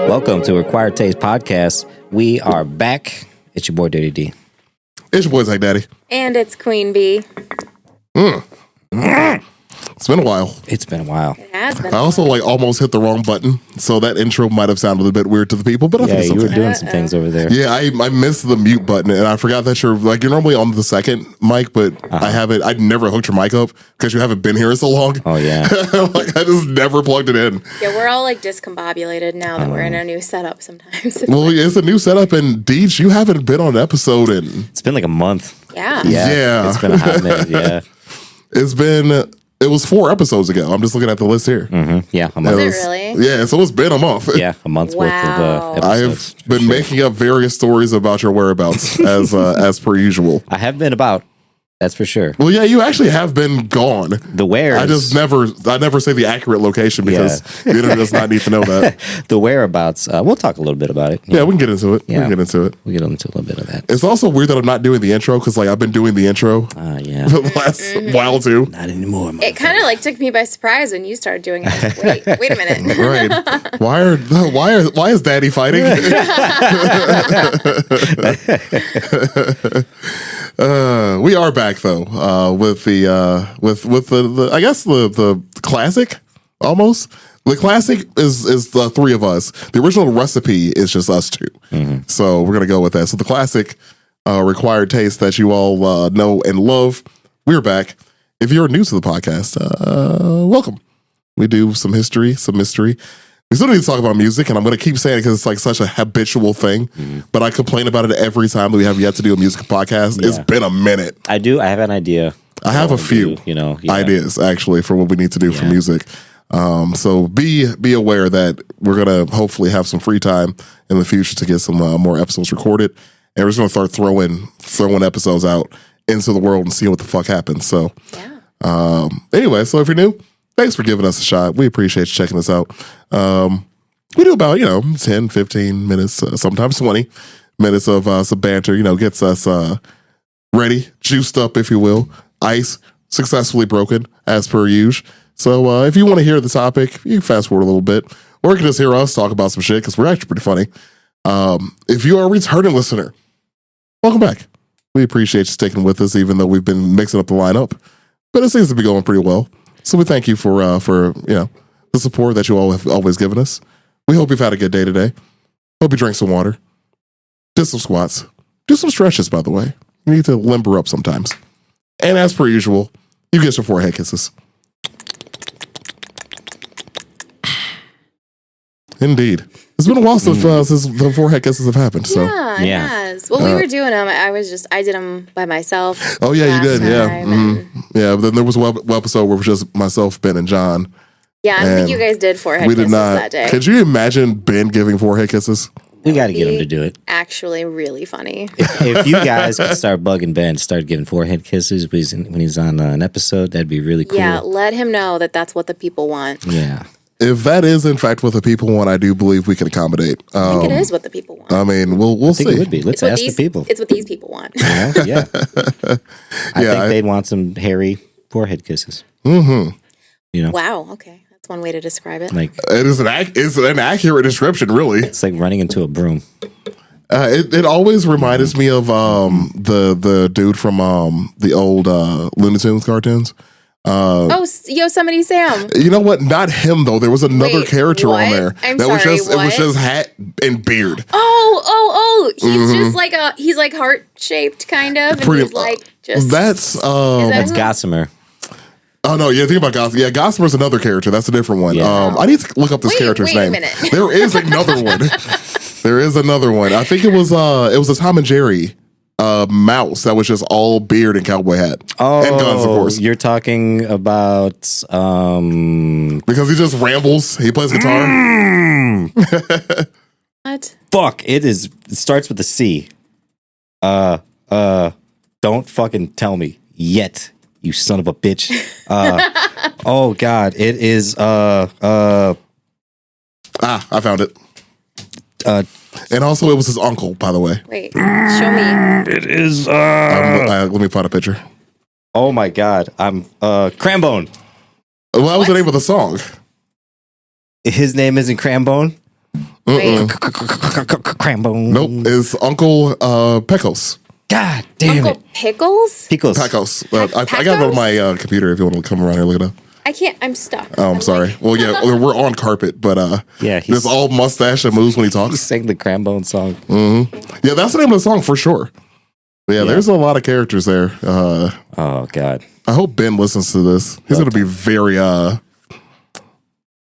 Welcome to Acquired Taste Podcast. We are back. It's your boy Dirty D. It's your boy Zach Daddy. And it's Queen Bee. It's been a while. It has been. I also almost hit the wrong button, so that intro might have sounded a bit weird to the people. But I think it's you okay. were doing some things over there. Yeah, I missed the mute button, and I forgot that you're normally on the second mic, but I'd never hooked your mic up because you haven't been here so long. Oh yeah, I just never plugged it in. Yeah, we're all discombobulated now that we're in a new setup. Sometimes. Well, it's a new setup, and Deej, you haven't been on an episode in. it's been like a month. Yeah. Yeah. It's been a hot minute. Yeah, It was 4 episodes ago. I'm just looking at the list here. yeah, a Is month. it really? Yeah, so it's been a month. Yeah, a month's worth Wow. of I episodes. have been making up various stories about your whereabouts as per usual. I have been about. That's for sure. Well, yeah, you actually have been gone. The where's I never say the accurate location because the internet does not need to know that. the whereabouts. We'll talk a little bit about it. Yeah, we can get into it. Yeah. We can get into it. We'll get into a little bit of that. It's also weird that I'm not doing the intro because I've been doing the intro Yeah, for the last while too. not anymore. It kind of took me by surprise when you started doing it. Wait a minute. Right? Why is Daddy fighting? We are back though with the I guess the classic almost. The classic is the 3 of us. The original recipe is just us 2. So we're gonna go with that. So the classic required taste that you all know and love. We're back. If you're new to the podcast, welcome. We do some history, some mystery. We still need to talk about music, and I'm going to keep saying it because it's such a habitual thing. But I complain about it every time that we have yet to do a music podcast. Yeah. It's been a minute. I do. I have an idea. I have a few, ideas actually for what we need to do for music. So be aware that we're going to hopefully have some free time in the future to get some more episodes recorded, and we're just going to start throwing episodes out into the world and see what the fuck happens. So, anyway, so if you're new, thanks for giving us a shot. We appreciate you checking us out. We do about 10, 15 minutes, sometimes 20 minutes of some banter. Gets us ready, juiced up, if you will. Ice successfully broken as per usual. So if you want to hear the topic, you can fast forward a little bit, or you can just hear us talk about some shit because we're actually pretty funny. If you are a returning listener, welcome back. We appreciate you sticking with us, even though we've been mixing up the lineup, but it seems to be going pretty well. So we thank you for the support that you all have always given us. We hope you've had a good day today. Hope you drank some water, did some squats, do some stretches. By the way, you need to limber up sometimes. And as per usual, you get some forehead kisses. Indeed. It's been a while since the forehead kisses have happened. So Yeah, it has. Well, we were doing them. I did them by myself. Oh yeah, you did. Yeah, time, yeah. But then there was one episode where it was just myself, Ben, and John. Yeah, I don't And think you guys did forehead We kisses did not. that day. Could you imagine Ben giving forehead kisses? We got to get him to do it. Actually, really funny. If you guys could start bugging Ben, start giving forehead kisses when he's on an episode, that'd be really cool. Yeah, let him know that that's what the people want. Yeah. If that is in fact what the people want, I do believe we can accommodate. I think it is what the people want. I mean, we'll I think it see. would be. Let's ask the people. It's what these people want. Yeah. I think they'd want some hairy forehead kisses. Wow. Okay, that's one way to describe it. Like It's an accurate description, really. it's like running into a broom. It always reminds me of the dude from the old Looney Tunes cartoons. Yosemite Sam. You know what? Not him though. There was another Wait, character what? on there I'm that was sorry, just it was what? just hat and beard. Oh! He's just like he's like heart shaped kind of, and Pretty- he's like just. That's That's who- Gossamer. Oh no, yeah, think about Gossamer. Yeah, Gossamer's another character. That's a different one. Yeah. I need to look up this character's wait a name. minute. There is another one. There is another one. I think it was a Tom and Jerry mouse that was just all beard and cowboy hat. Oh, and guns, of course. You're talking about Because he just rambles. He plays guitar. What? fuck. It starts with a C. Don't Don't fucking tell me yet, you son of a bitch. Oh God, it is. I found it. And also, it was his uncle, by the way. Wait, show me. It is. Let me find a picture. Oh my God, I'm Crambone. Well, that was the name of the song. His name isn't Crambone. Wait, Crambone. Nope, it's Uncle Pecos. God damn Uncle it. Pickles? Picos. Pecos. I got it on my computer if you want to come around here and look it up. I can't. I'm stuck. Oh, I'm sorry. like- Well, yeah, we're on carpet, but Yeah, this all mustache that moves when he He talks. sang the Crambone song. Yeah, that's the name of the song for sure. Yeah, there's a lot of characters there. Oh God. I hope Ben listens to this. He's going to be very, he's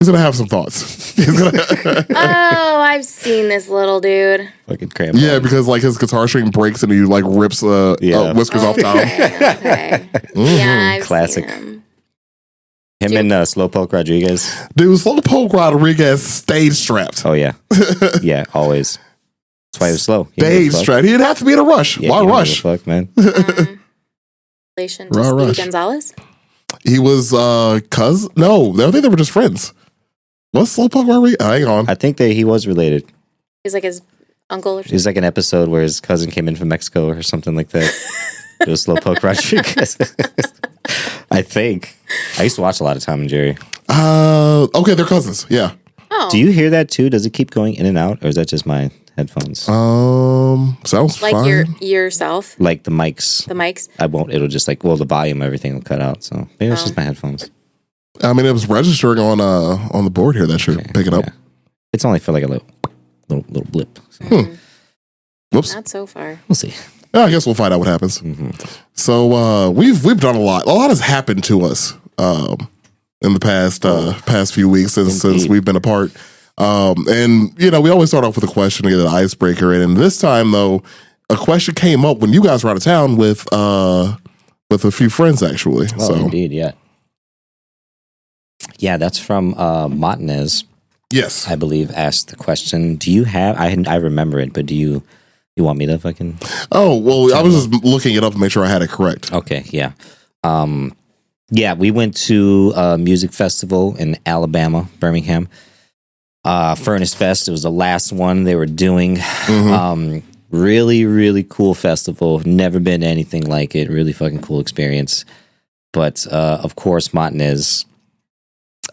going to have some thoughts. He's gonna Oh, I've seen this little dude. Fucking Crambone. yeah, because like his guitar string breaks and he like rips whiskers off top. Okay. Yeah, I've Classic. seen him. Him and Slowpoke Rodriguez. Dude, Slowpoke Rodriguez stage strapped. Oh yeah. Yeah, always. That's why he was slow. He didn't Stage give a fuck. strapped. He didn't have to be in a rush. Yeah, Why he didn't rush? give a fuck, man. Relation to Raw Speedy Rush. Gonzalez. He was cousin. No, I think they were just friends. What's Slowpoke Rodriguez? Hang on. I think that he was related. He's like his uncle or It something. was like an episode where his cousin came in from Mexico or something like that. It was Slowpoke Rodriguez. I think. I used to watch a lot of Tom and Jerry. Okay, they're cousins. Yeah. Oh, Do you hear that too? Does it keep going in and out, or is that just my headphones? Sounds like fine. yourself, Like the mics. the mics. I won't. It'll just like, well, the volume, everything will cut out. So maybe it's Oh. just my headphones. I mean, it was registering on the board here that you're picking up. Yeah. It's only for like a little blip. So Whoops. Not so far. we'll see. Yeah, I guess we'll find out what happens. Mm-hmm. So we've done a lot. A lot has happened to us in the past few weeks since we've been apart. And you know, we always start off with a question to get an icebreaker. And this time, though, a question came up when you guys were out of town with a few friends, actually. Oh, So indeed, yeah. Yeah, that's from Montanez, yes, I believe, asked the question. Do you have? I remember it, but do you want me to fucking? Oh well, I was just looking it up to make sure I had it correct. Okay, yeah. Yeah, we went to a music festival in Alabama, Birmingham. Furnace Fest. It was the last one they were doing. Really, really cool festival. Never been to anything like it. Really fucking cool experience. But of course, Montanez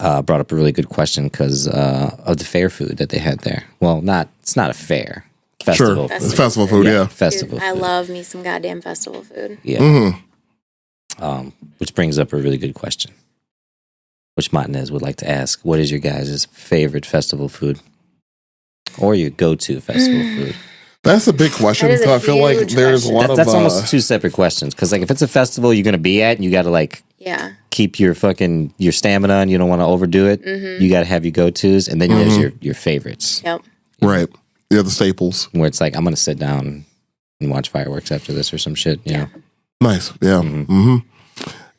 brought up a really good question because of the fair food that they had there. Well, it's not a fair. Festival. Sure, food. festival food. Yeah. Festival. Dude, I food. love me some goddamn festival food. Yeah. Which brings up a really good question, which Montanez would like to ask. What is your guys' favorite festival food? Or your go-to festival food? That's a big question. That is a So I feel like huge there's a question. lot of That's almost two separate questions. Because like if it's a festival you're going to be at, you got to like Yeah. keep your stamina and you don't want to overdo it. You got to have your go-tos. And then there's your favorites. Yep. right. Yeah, the staples. Where it's like, I'm going to sit down and watch fireworks after this or some shit, you know? Nice. Yeah.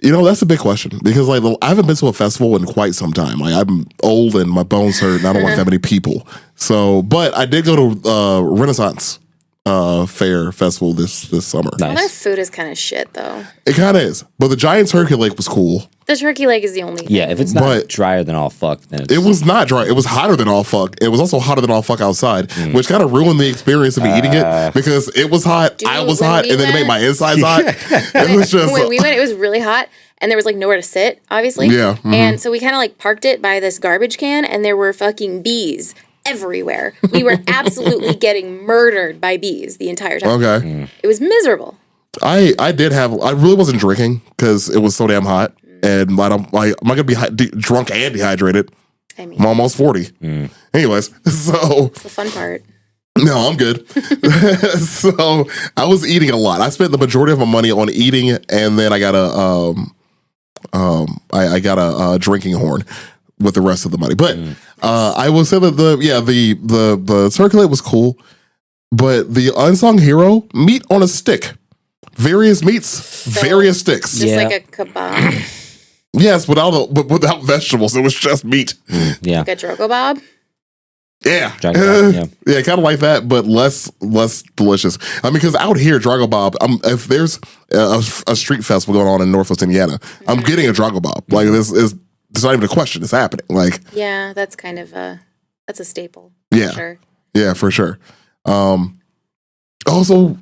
You know, that's a big question because like I haven't been to a festival in quite some time. Like I'm old and my bones hurt and I don't want that many people. So, but I did go to Renaissance Fair Festival this summer. Nice. Well, their food is kind of shit, though. It kind of is. But the giant turkey leg was cool. The turkey leg is the only thing. Yeah, if it's not But- drier than all fuck, then it's... It was not dry. It was hotter than all fuck. It was also hotter than all fuck outside, which kind of ruined the experience of me eating it because it was hot, Dude, I was when hot, we and then it made went- my insides hot. It was just When we went, it was really hot, and there was like nowhere to sit, obviously. Yeah, And so we kind of like parked it by this garbage can, and there were fucking bees everywhere. We were absolutely getting murdered by bees the entire time. okay. It was miserable. I really wasn't drinking because it was so damn hot, and I'm not gonna be drunk and dehydrated. I mean, I'm almost 40. Anyways, so it's the fun part. no, I'm good. So I was eating a lot. I spent the majority of my money on eating, and then I got I got a drinking horn with the rest of the money. But I will say that the turkey leg was cool, but the unsung hero, meat on a stick, various meats, various sticks. Just Yeah. like a kebab, Yes, without vegetables, it was just meat. Yeah. like a drogo bob. Yeah, Dragon Bob, yeah, kind of like that, but less delicious. I mean, because out here, Dragon Bob, if there's a street festival going on in Northwest Indiana, I'm getting a Dragon Bob. Like this is it's not even a question; it's happening. Like, yeah, that's kind of that's a staple. Yeah, sure. Yeah, for sure. Also,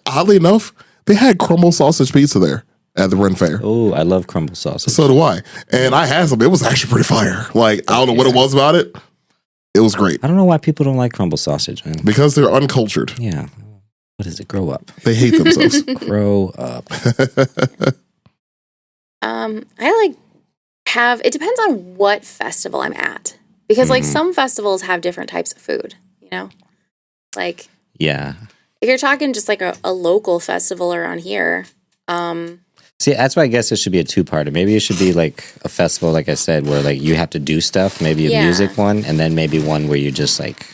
oddly enough, they had crumble sausage pizza there at the Ren Fair. Oh, I love crumble sausage. So do I, and I had some. It was actually pretty fire. Like I don't know what it was about it. It was great. I don't know why people don't like crumble sausage, man. Because they're uncultured. Yeah. What is it? Grow up. They hate themselves. Grow up. It depends on what festival I'm at. Because like some festivals have different types of food, you know? Like Yeah. if you're talking just like a local festival around here, See, that's why I guess it should be a two-parter. Maybe it should be like a festival, like I said, where like you have to do stuff. Maybe a music one, and then maybe one where you're just like,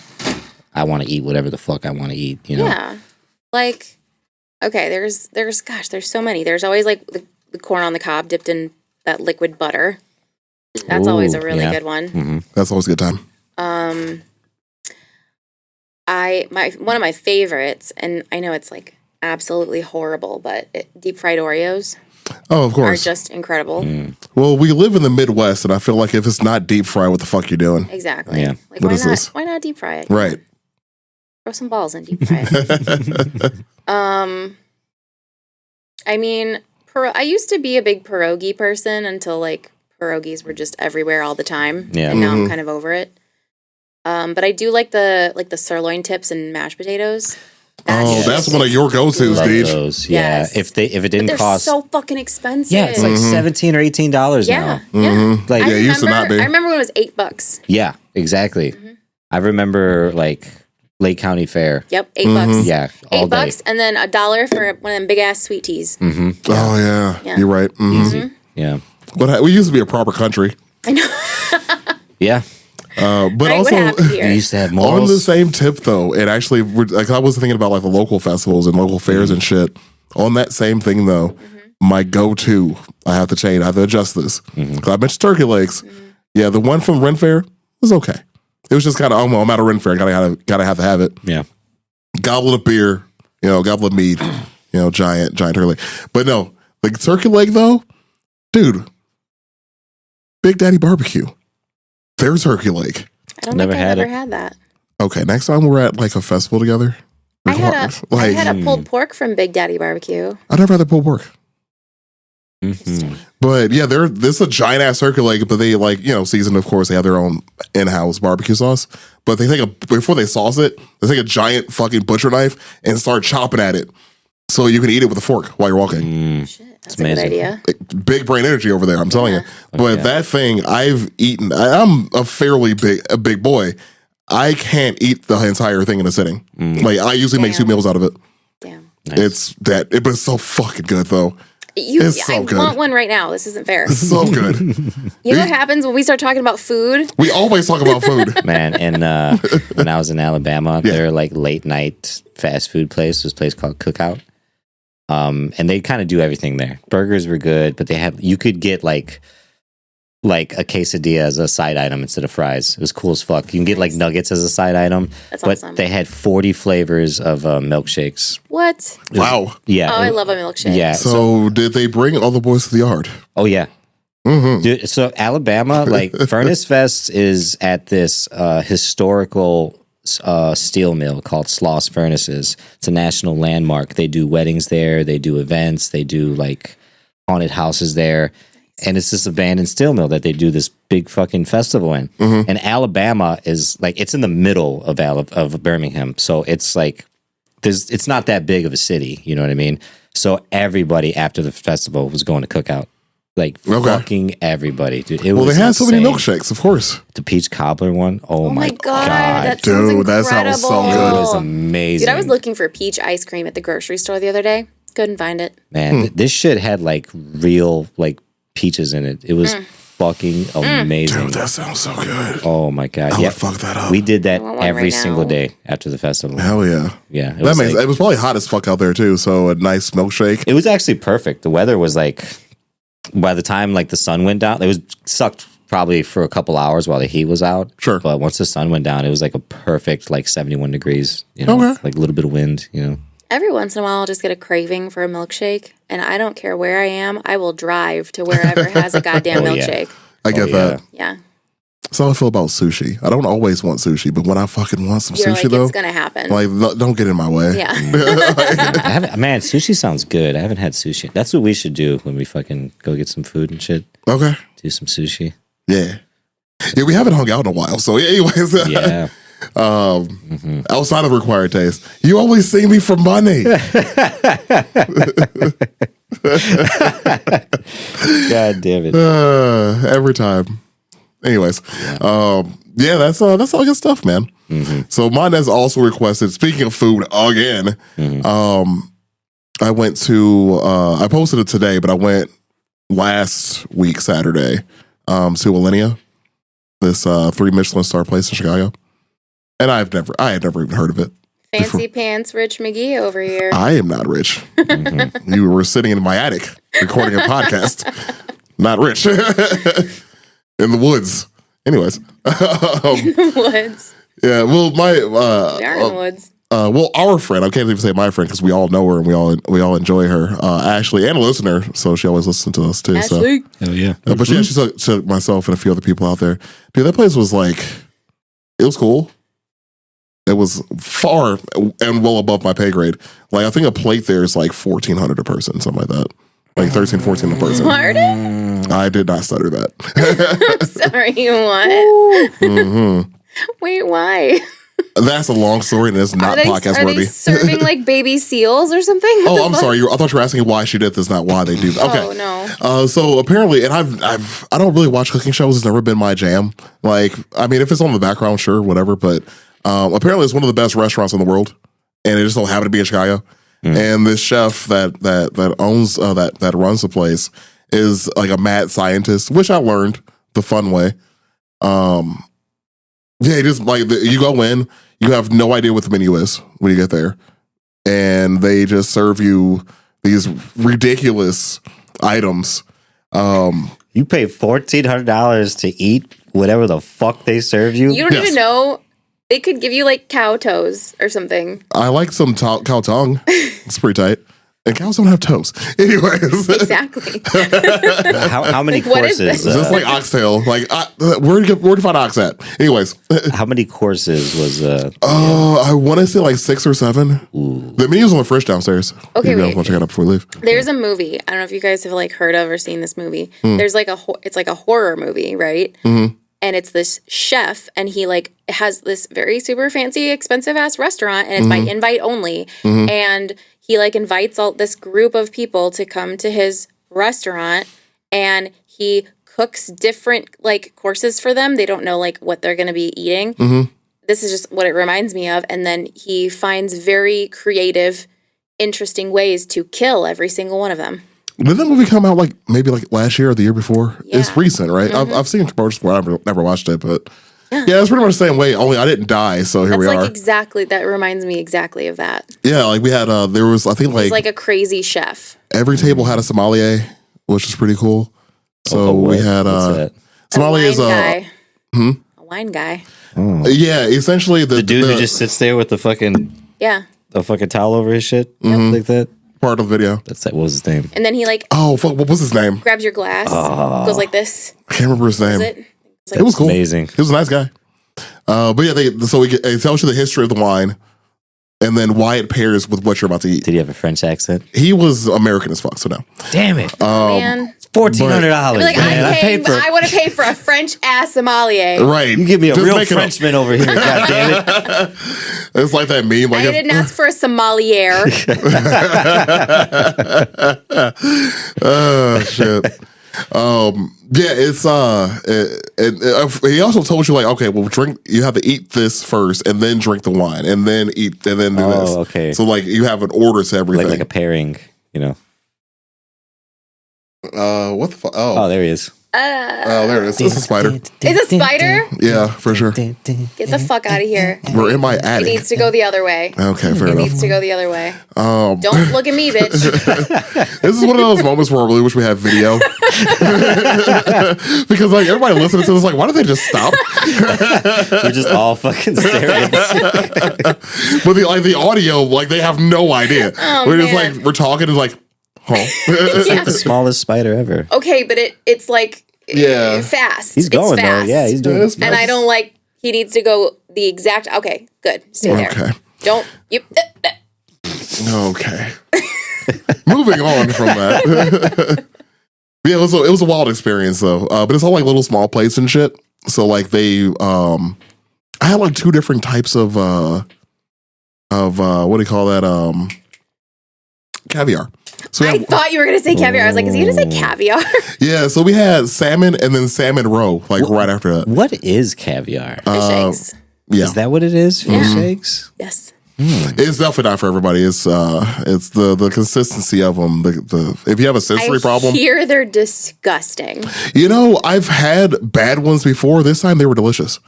I want to eat whatever the fuck I want to eat. You know? Yeah. Like, okay, there's so many. There's always like the corn on the cob dipped in that liquid butter. That's always a really good one. Mm-hmm. That's always a good time. One of my favorites, and I know it's like absolutely horrible, but deep fried Oreos. Oh, of course. Are just incredible. Well, we live in the Midwest, and I feel like if it's not deep fried, what the fuck you doing? Exactly. Yeah. Like, What is this? why not deep fry it? Right. Throw some balls and deep fry it. I mean, I used to be a big pierogi person until like pierogies were just everywhere all the time. Yeah. And now I'm kind of over it. But I do like the sirloin tips and mashed potatoes. That's one of your go-tos, Love Deej. those. Yeah. Yes. If it didn't They're cost, so fucking expensive. yeah, it's like $17 or $18 yeah, now. yeah. Like, Yeah, it used to not be. I remember when it was $8. yeah, exactly. I remember like Lake County Fair. Yep, $8. Yeah, all day. $8 and then $1 for one of them big ass sweet teas. Oh, yeah. Yeah. You're right. Easy. Yeah, We used to be a proper country. I know. yeah. But Right, also, what happened We here? used to have on the malls. same tip, though, and actually, like I was thinking about like the local festivals and local fairs and shit. On that same thing, though, my go-to, I have to adjust this. 'Cause I mentioned turkey legs. Yeah, the one from Ren Fair was okay. It was just kind of, oh, well, I'm at a Ren Fair, gotta have to have it. Yeah. Goblet of beer, goblet of mead, giant turkey leg. But no, like turkey leg though, dude, Big Daddy Barbecue, their turkey leg. I don't Never think had I've ever it. had that. Okay, next time we're at like a festival together. I had like, a pulled pork from Big Daddy Barbecue. I never had the pulled pork. Mhm. But yeah, this is a giant ass turkey leg, but they season, of course, they have their own in-house barbecue sauce. But they before they sauce it, they take a giant fucking butcher knife and start chopping at it. So you can eat it with a fork while you're walking. Shit, that's a good amazing. idea. Big brain energy over there, I'm telling you. But that thing I've eaten, I'm a fairly big boy. I can't eat the entire thing in a sitting. Like I usually make 2 meals out of it. Damn. Nice. But it's so fucking good though. It's so I good. want one right now. This isn't fair. So good. You know what happens when we start talking about food? We always talk about food. Man, and when I was in Alabama, their like late night fast food place was a place called Cookout. And they kind of do everything there. Burgers were good, but you could get like a quesadilla as a side item instead of fries. It was cool as fuck. You can get like nuggets as a side item. That's but awesome. they had 40 flavors of milkshakes. What? Wow. Yeah. Oh, I love a milkshake. Yeah. So did they bring all the boys to the yard? Oh yeah. Dude, so Alabama, like Furnace Fest is at this historical steel mill called Sloss Furnaces. It's a national landmark. They do weddings there. They do events. They do like haunted houses there. And it's this abandoned steel mill that they do this big fucking festival in. And Alabama is like, it's in the middle of Birmingham. So it's like, it's not that big of a city. You know what I mean? So everybody after the festival was going to Cookout. Like fucking everybody, dude. It Well, was they had so many insane. milkshakes, of course. The peach cobbler one. Oh, my god, that sounds Dude, that sounds so incredible. good. it was amazing. Dude, I was looking for peach ice cream at the grocery store the other day. Couldn't find it. Man, this shit had like real like peaches in it. It was fucking amazing. Dude, that sounds so good. Oh my god, I yeah. would fuck that up. We did that I want one every right single now. day after the festival. Hell yeah. Yeah, That makes it was probably hot as fuck out there too. So a nice milkshake. It was actually perfect. The weather was like, by the time like the sun went down, it was sucked probably for a couple hours while the heat was out. Sure. But once the sun went down, it was like a perfect 71 degrees. You know, like a little bit of wind. You know. Every once in a while, I'll just get a craving for a milkshake, and I don't care where I am. I will drive to wherever has a goddamn milkshake. I get that. Yeah. That's how I feel about sushi. I don't always want sushi, but when I fucking want some sushi, though, it's gonna happen. Like, don't get in my way. Yeah. Man, sushi sounds good. I haven't had sushi. That's what we should do when we fucking go get some food and shit. Okay. Do some sushi. Yeah. Yeah, we haven't hung out in a while. So, anyways. Yeah. Outside of required taste, you only see me for money. God damn it. Every time. Anyways, that's all good stuff, man. So mine has also requested, speaking of food again, I went to, I posted it today, but I went last week, Saturday, to Alinea, this 3 Michelin star place in Chicago. And I had never even heard of it. Fancy pants Rich McGee over here. I am not rich. You were sitting in my attic recording a podcast. Not rich. In the woods. Anyways. In the woods. Yeah, well, we are in the woods. Well, our friend, I can't even say my friend because we all know her and we all enjoy her. Ashley, and a listener, so she always listens to us too. Ashley. So. Hell yeah. But she took myself and a few other people out there. Dude, that place was like, it was cool. It was far and well above my pay grade. Like, I think a plate there is like $1,400 a person, something like that. Like $13, $14 a person. Pardon? I did not stutter that. Sorry, what? Wait, why? That's a long story and it's not podcast worthy. Are they serving like baby seals or something? Oh, I'm sorry. I thought you were asking why she did this, not why they do that. Okay. Oh, no. So apparently, and I don't really watch cooking shows. It's never been my jam. Like, I mean, if it's on the background, sure, whatever. But apparently, it's one of the best restaurants in the world, and it just don't happen to be in Chicago. And this chef that owns that runs the place is like a mad scientist, which I learned the fun way. Yeah, just like you go in, you have no idea what the menu is when you get there, and they just serve you these ridiculous items. You pay $1,400 to eat whatever the fuck they serve you. You don't even know. They could give you like cow toes or something. I like some cow tongue. It's pretty tight. And cows don't have toes. Anyways. Exactly. How many Like, what is courses? this? Just like oxtail. Like, where do you find ox at? Anyways. How many courses was I want to say like 6 or 7. Ooh. The menu's on the fridge downstairs. Okay, you guys want to check it out before we leave. There's a movie. I don't know if you guys have like heard of or seen this movie. There's like it's like a horror movie, right? Mm-hmm. And it's this chef, and he like has this very super fancy, expensive ass restaurant, and it's by invite only. And he like invites all this group of people to come to his restaurant, and he cooks different like courses for them. They don't know like what they're going to be eating. This is just what it reminds me of. And then he finds very creative, interesting ways to kill every single one of them. Did that movie come out like maybe like last year or the year before? Yeah. It's recent, right? I've seen commercials before. I've never watched it, but yeah, it's pretty much the same way. Only I didn't die, so here we are. Exactly. That reminds me exactly of that. Yeah, like we had there was I think it was like a crazy chef. Every table had a sommelier, which is pretty cool. So we had sommelier is a wine guy. Oh. Yeah, essentially the dude who just sits there with the fucking the fucking towel over his shit like that. Part of the video. That's what was his name? And then he like fuck, what was his name? Grabs your glass, goes like this. I can't remember his name. It was cool. Amazing. He was a nice guy. But yeah, it tells you the history of the wine, and then why it pairs with what you're about to eat. Did he have a French accent? He was American as fuck. So no. Damn it, man. $1,400. Like, I want to pay for a French ass sommelier. Right. You give me a real Frenchman over here. God damn it. It's like that meme. Like I didn't ask for a sommelier. Oh shit. Yeah, it's he also told you like, okay, well, you have to eat this first and then drink the wine and then eat and then do this. Okay. So like you have an order to everything. Like a pairing, you know. What the fuck? Oh, there he is. Oh, there it is. It's a spider. It's a spider? Yeah, for sure. Get the fuck out of here. We're in my It attic. needs to go the other way. Okay, fair It enough. needs to go the other way. Don't look at me, bitch. This is one of those moments where I really wish we had video. Because like everybody listening to this, like, why don't they just stop? We're just all fucking staring at this. But the audio, like they have no idea. We're just man. like we're talking and like, huh? It's like the smallest spider ever. Okay, but it's like Yeah. fast. He's going it's fast. though. Yeah, he's doing It's it. And I don't like, he needs to go the exact, okay, good. Stay there. Okay. Don't, yep. Okay. Moving on from that. Yeah, it was a wild experience though. But it's all like little small plates and shit. So like they I had like two different types of what do you call that? Caviar. So we I had- thought you were going to say caviar. I was like, is he going to say caviar? yeah, so we had salmon and then salmon roe, like right after that. What is caviar? Fish eggs. Yeah. Is that what it is? Fish eggs? Yes. It's definitely not for everybody. It's the consistency of them. The if you have a sensory problem, Here they're disgusting. you know, I've had bad ones before. This time they were delicious.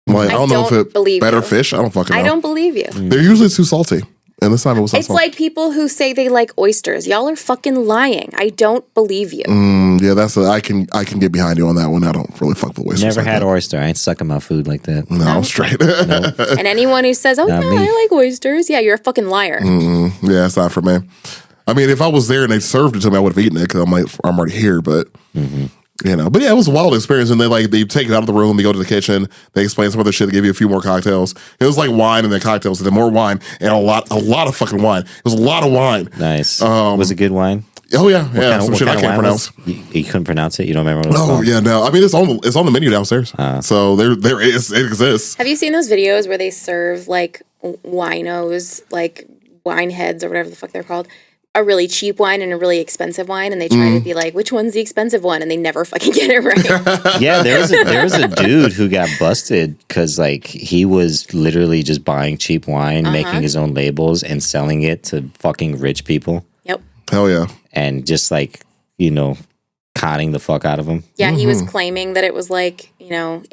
Like I don't know if don't it believe better you. fish. I don't fucking know. I don't believe you. They're usually too salty, and this time it was not It's salty. like people who say they like oysters. Y'all are fucking lying. I don't believe you. Yeah, I can get behind you on that one. I don't really fuck with oysters. Never like had that. oyster. I ain't sucking my food like that. No, I'm straight. And anyone who says, "Oh Not yeah, me. I like oysters," yeah, you're a fucking liar. Yeah, it's not for me. I mean, if I was there and they served it to me, I would have eaten it because I'm already here. But you know, but yeah, it was a wild experience. And they take it out of the room, they go to the kitchen, they explain some other shit, they give you a few more cocktails. It was like wine and then cocktails, and then more wine and a lot of fucking wine. It was a lot of wine. Nice. Was it good wine? Oh yeah, yeah, some What shit I kind of can't wine pronounce. was- You couldn't pronounce it? You don't remember what it was Oh called? yeah, no. I mean, it's on the menu downstairs, so it exists. Have you seen those videos where they serve like winos, like wine heads or whatever the fuck they're called? A really cheap wine and a really expensive wine, and they try to be like, which one's the expensive one? And they never fucking get it right. Yeah, there was a dude who got busted because like he was literally just buying cheap wine, making his own labels, and selling it to fucking rich people, Yep. Hell yeah. and just like conning the fuck out of them. Yeah, he was claiming that it was like,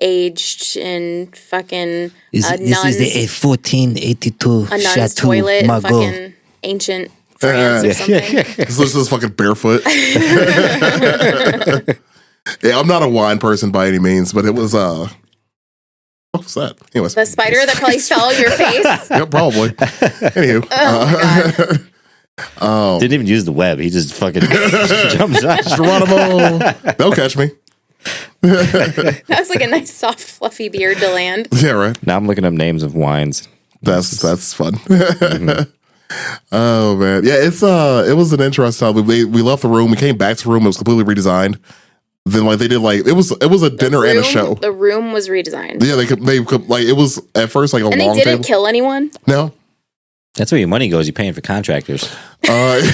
aged in fucking This is the 1482 a nun's Chateau toilet in Margaux. fucking ancient France or something. So this is fucking barefoot. Yeah, I'm not a wine person by any means, but it was what was that? Anyways, The spider that probably fell on your face. yeah, probably. Anywho, Didn't even use the web. He just fucking jumped out. Geronimo, they'll catch me. That was like a nice, soft, fluffy beard to land. Yeah, right. Now I'm looking up names of wines. That's fun. Oh man, yeah, it was an interesting time. We left the room, we came back to the room. It was completely redesigned. Then like they did like it was a dinner and a show. The room was redesigned. Yeah, they could like it was at first like a And long they didn't table. kill anyone. No. That's where your money goes. You're paying for contractors. Readjust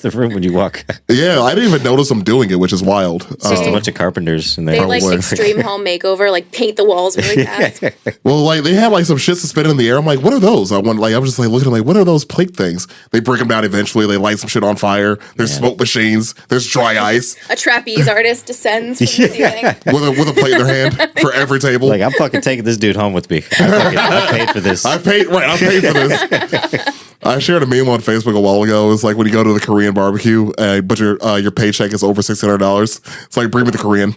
the room when you walk. Yeah, I didn't even notice them doing it, which is wild. It's just a bunch of carpenters in there. They like way. extreme home makeover, like paint the walls really fast. Well, like they had like some shit suspended in the air. I'm like, what are those? I'm just like looking like, what are those plate things? They break them down eventually. They light some shit on fire. There's smoke machines. There's dry ice A trapeze artist descends from the ceiling. with a plate in their hand for every table. Like, I'm fucking taking this dude home with me. I paid for this. I paid for this. I shared a meme on Facebook a while ago. It's like when you go to the Korean barbecue, but your paycheck is over $600. It's like, bring me the Korean.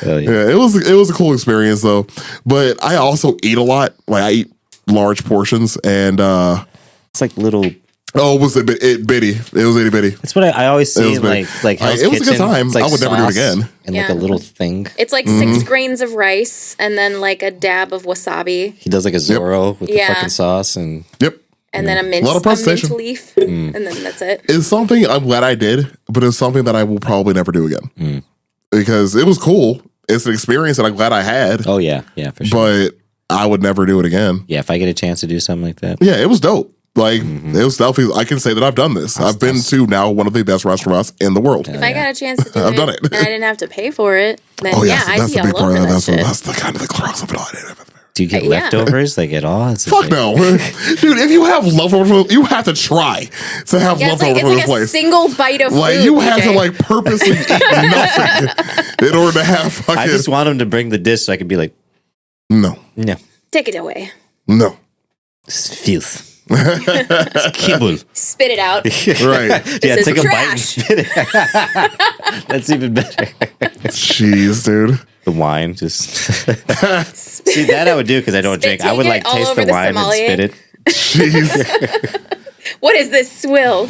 Hell yeah. Yeah, it was a cool experience though. But I also eat a lot. Like I eat large portions, and It's like little. it was bitty. It was itty bitty. That's what I always see was in big. like Hell's It was a good Kitchen. time. It's like I would never do it sauce again. And like Yeah. a little thing. It's like 6 grains of rice and then like a dab of wasabi He does like a Zorro with the Yeah. fucking sauce and Yep. and then a mint presentation. leaf. And then that's it. It's something I'm glad I did, but it's something that I will probably never do again. Because it was cool. It's an experience that I'm glad I had, oh yeah, for sure. but I would never do it again. Yeah, if I get a chance to do something like that, Yeah, it was dope. Like it was definitely. I can say that I've done this. I've been to now one of the best restaurants in the world. If I got a chance to do I've it, done it. and I didn't have to pay for it, then Oh yeah, yeah, I'd that's be the big all part over of that. that shit. That's the kind of the crux of it all. Do you get leftovers like at all? It's Fuck no, dude. If you have leftovers, you have to try to have leftovers from this place. It's like a single bite of like food. You have to like purposely eat nothing in order to have. Fucking, I just want them to bring the dish so I can be like, no, take it away. No, it's filth. Kibble. Spit it out. Right. This take is a bite and trash. spit it. That's even better. Jeez, dude. The wine, just see that I would do because I don't drink. I would like all taste over the the wine sommelier. and spit it. Jeez. What is this swill?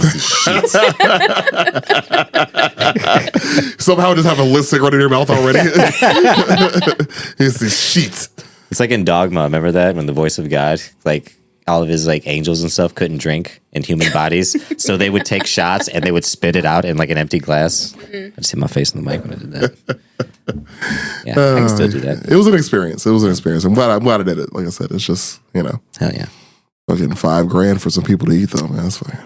Somehow just have a lipstick right in your mouth already. It's these sheets. It's like in Dogma. Remember that when the voice of God, like all of his like angels and stuff, couldn't drink in human bodies, so they would take shots and they would spit it out in like an empty glass. I just hit my face in the mic when I did that. Yeah, I can still do that. It was an experience. I'm glad I did it. Like I said, it's just Hell yeah. fucking $5,000 for some people to eat though, man. That's fine.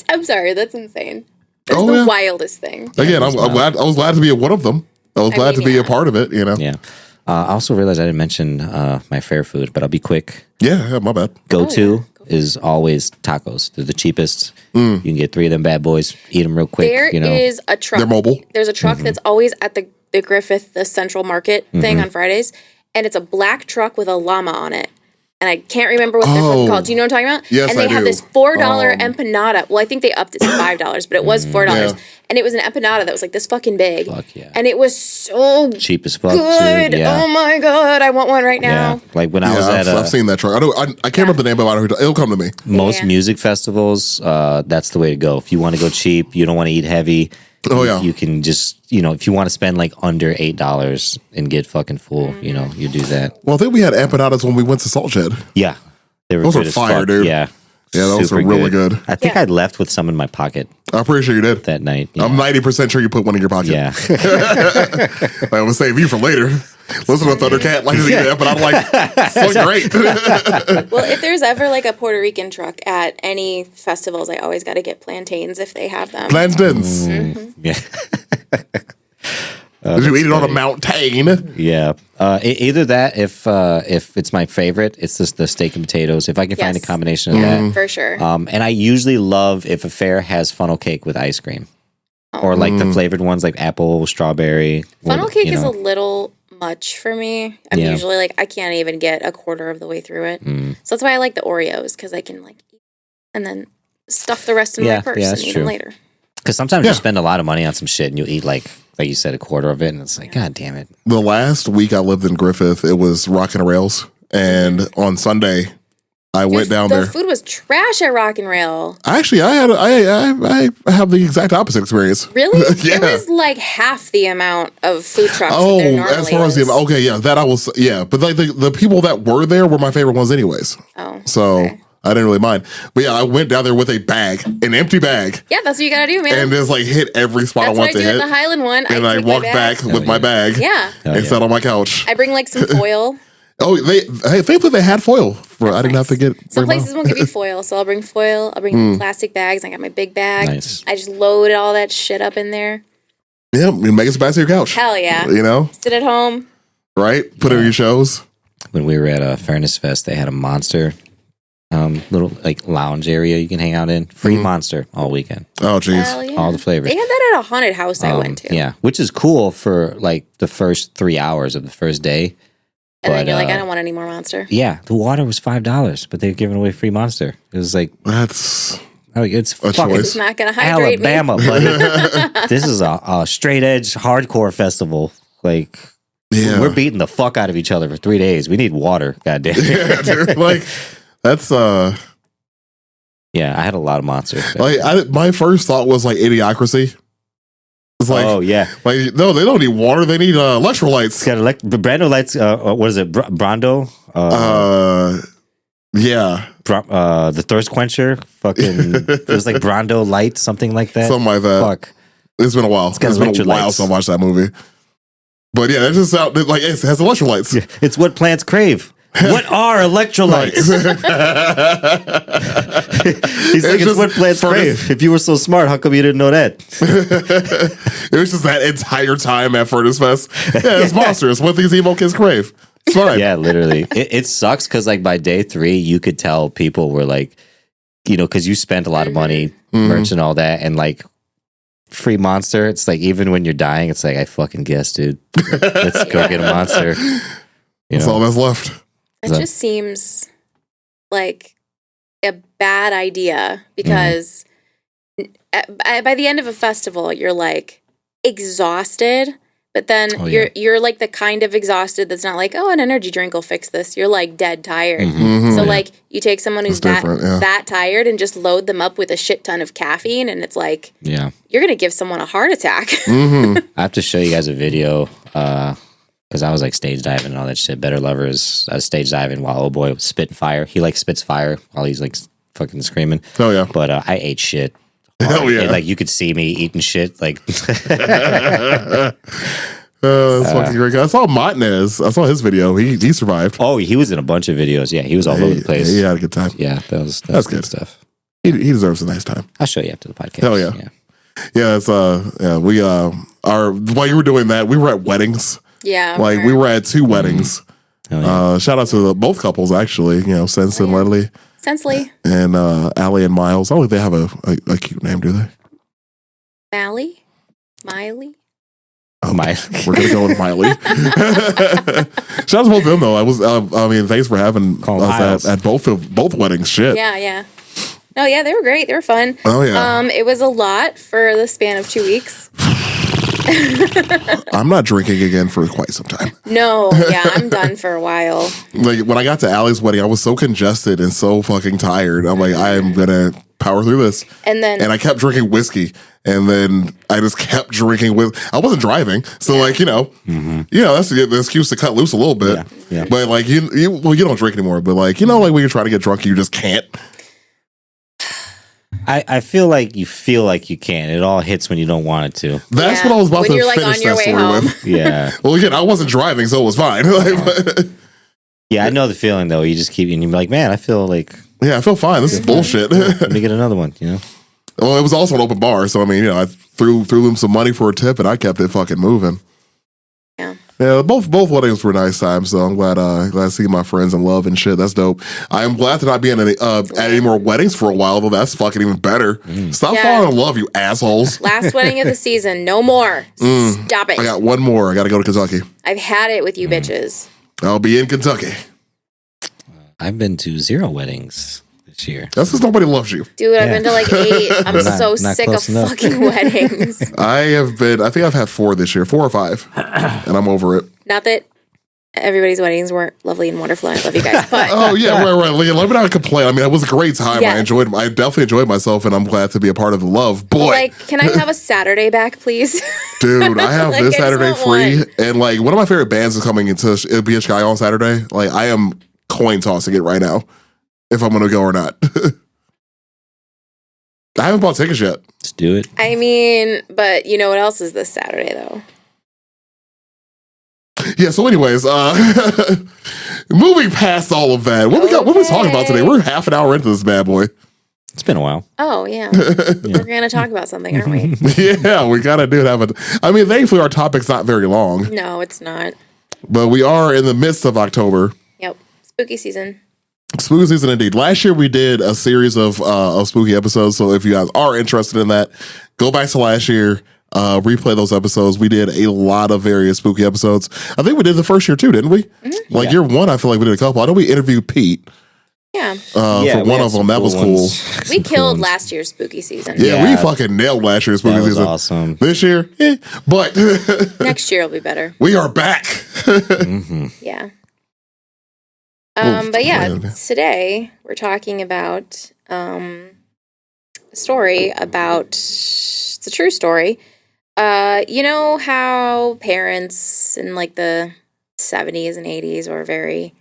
I'm sorry, that's insane. That's Oh, the yeah. wildest thing. Again, I'm glad. I was glad to be one of them. I was glad to be a part of it. You know. Yeah. I also realized I didn't mention my fair food, but I'll be quick. Yeah. My bad. Go-to is always tacos. They're the cheapest. You can get 3 of them bad boys, eat them real quick. There is a truck. They're mobile. There's a truck that's always at the Griffith, the Central Market thing on Fridays, and it's a black truck with a llama on it. And I can't remember what they're fucking called. Do you know what I'm talking about? Yes, and they I have do. this $4 empanada. Well, I think they upped it to $5, but it was $4. Yeah. And it was an empanada that was like this fucking big. Fuck yeah. And it was so cheap as fuck. good. Too. Yeah. Oh my God. I want one right now. Yeah. Like when I was at I've seen that truck. I can't remember the name, but it'll come to me. most Yeah. music festivals, that's the way to go. If you want to go cheap, you don't want to eat heavy. Oh, yeah. You can just, if you want to spend like under $8 and get fucking full, you do that. Well, I think we had empanadas when we went to Salt Shed. Yeah. They were Those good are as fire, fuck. dude. Yeah. Yeah, those Super are really good. I think Yeah. I left with some in my pocket I'm pretty sure you did. that night. I'm 90% sure you put one in your pocket. Yeah. I will save you for later. Listen to Thundercat, like eat that, but I'm like, so great. Well, if there's ever like a Puerto Rican truck at any festivals, I always got to get plantains if they have them. Plantains. Yeah. Did you eat it on a mountain? Yeah. Either that, if it's my favorite, it's just the steak and potatoes. If I can find a Yes. combination of that. For sure. And I usually love if a fair has funnel cake with ice cream. Or like the flavored ones like apple, strawberry. Funnel cake is a little much for me. I'm Yeah. usually like, I can't even get a quarter of the way through it. So that's why I like the Oreos, because I can like eat and then stuff the rest in my purse and that's eat true. them later. Because sometimes you spend a lot of money on some shit and you eat like you said, a quarter of it. And it's like, God damn it. The last week I lived in Griffith, it was Rockin' Rails. And on Sunday, I went down the there. food was trash at Rock and Rail. Actually, I have the exact opposite experience. Really? Yeah. There was like half the amount of food trucks. Oh, there normally as far as is. okay, yeah, that I was, yeah, but like the people that were there were my favorite ones, anyways. Oh, So okay. I didn't really mind. But yeah, I went down there with a bag, an empty bag, Yeah, that's what you gotta do, man. and just like hit every spot That's I what I want to do at hit. the Highland one. And I take my walked bag. back with my bag, Yeah. and sat on my couch. I bring like some foil. Oh, thankfully they had foil. I didn't have to get. Some bring places mine. won't give you foil, so I'll bring foil. I'll bring plastic bags. I got my big bag. Nice. I just load all that shit up in there. Yeah, you make it back to your couch. Hell yeah. You know, Sit at home. right? Put in your shows. When we were at Fairness Fest, they had a Monster little like lounge area you can hang out in. Free Monster all weekend. Oh, jeez. Hell yeah. All the flavors. They had that at a haunted house I went to. Yeah, which is cool for like the first 3 hours of the first day. And then But, you're like, I don't want any more Monster. Yeah, the water was $5, but they're giving away free Monster. It was like, That's it's A fucking choice. It's not going to hydrate Alabama, me. buddy. This is a straight edge hardcore festival. Like, yeah. we're beating the fuck out of each other for 3 days. We need water. Goddamn. Yeah, dude, like that's Yeah, I had a lot of Monster. like my first thought was like Idiocracy. It's like, oh yeah, like no, they don't need water. They need electrolytes. it's got Brando lights. What is it? Brando. Yeah, The thirst quencher. Fucking. It was like Brando light, something like that. something like that. Fuck. It's been a while. got It's been a while electrolytes. since I watched that movie. But yeah, that just sounded like it has electrolytes. It's what plants crave. What are electrolytes? He's like, it's just what plants furnace- crave. If you were so smart, how come you didn't know that? It was just that entire time at Furnace Fest. Yeah, it's monsters. What these emo kids crave. It's fine. Yeah, literally. It sucks because like by day 3, you could tell people were like, because you spent a lot of money, merch and all that, and like free Monster. It's like even when you're dying, it's like I fucking guess, dude. Let's go get a Monster. That's all that's left. It just seems like a bad idea because by the end of a festival, you're like exhausted, but then you're like the kind of exhausted that's not like, oh, an energy drink will fix this. You're like dead tired. So like you take someone who's that tired and just load them up with a shit ton of caffeine, and it's like, you're gonna give someone a heart attack. I have to show you guys a video because I was like stage diving and all that shit. Better Lovers, I was stage diving while old boy was spitting fire. He like spits fire while he's like fucking screaming. Oh yeah, but I ate shit. Hell yeah! And, like you could see me eating shit. Like that's fucking great. I saw Montanez. I saw his video. He survived. Oh, he was in a bunch of videos. Yeah, he was all over the place. He had a good time. Yeah, that's good stuff. He deserves a nice time. I'll show you after the podcast. Hell yeah. Yeah, it's we while you were doing that, we were at weddings. Yeah. Like we were at 2 weddings. Shout out to both couples actually, Sense and Ledley. Sensley. And Allie and Miles. I don't think they have a cute name, do they? Miley? Miley? Oh, we're gonna go with Miley. Shout out to both of them though. Thanks for having us at both weddings. Shit. Yeah. Oh yeah, they were great. They were fun. Oh yeah. It was a lot for the span of 2 weeks. I'm not drinking again for quite some time. No, yeah, I'm done for a while. Like when I got to Allie's wedding, I was so congested and so fucking tired. I'm like, I am gonna power through this. And I kept drinking whiskey, and then I just kept drinking I wasn't driving, so that's the excuse to cut loose a little bit. Yeah. But like you don't drink anymore. But like like when you're trying to get drunk, you just can't. I feel like you can. It all hits when you don't want it to. That's what I was about to you're finish that story with. Yeah. Well, again, I wasn't driving, so it was fine. Yeah, I know the feeling though. You just keep and you're like, man, I feel like I feel fine. This is bullshit. Let me get another one. Well, it was also an open bar, so I threw them some money for a tip, and I kept it fucking moving. Yeah, both weddings were nice times, so I'm glad to see my friends in love and shit. That's dope. I am glad to not be at any more weddings for a while, though. That's fucking even better. Stop falling in love, you assholes. Last wedding of the season. No more. Stop it. I got one more. I got to go to Kentucky. I've had it with you bitches. I'll be in Kentucky. I've been to 0 weddings this year. That's because nobody loves you. Dude, I've been to like 8. I'm so sick of fucking weddings. I think I've had 4 this year, 4 or 5, and I'm over it. Not that everybody's weddings weren't lovely and wonderful. I love you guys, but right. Let me not complain. It was a great time. Yes. I definitely enjoyed myself, and I'm glad to be a part of the love. Boy, can I have a Saturday back, please? Dude, I have this Saturday free, and like one of my favorite bands is coming into BH Guy on Saturday. Like I am coin tossing it right now if I'm gonna go or not. I haven't bought tickets yet. Let's do it. But you know what else is this Saturday though? Yeah, so anyways, moving past all of that, what are we talking about today? We're half an hour into this bad boy. It's been a while. Oh, yeah. We're going to talk about something, aren't we? Yeah, we kind of do have thankfully our topic's not very long. No, it's not. But we are in the midst of October. Yep. Spooky season. Spooky season indeed. Last year we did a series of spooky episodes, so if you guys are interested in that, go back to last year. Replay those episodes. We did a lot of various spooky episodes. I think we did the first year too, didn't we? Mm-hmm. Year 1, I feel like we did a couple. I know we interviewed Pete. Yeah. For one of them. That was cool. We killed last year's spooky season. Yeah, we fucking nailed last year's spooky season. Awesome. This year, but next year will be better. We are back. Mm-hmm. Yeah. But yeah, today we're talking about a story about, it's a true story. You know how parents in like the 70s and 80s were very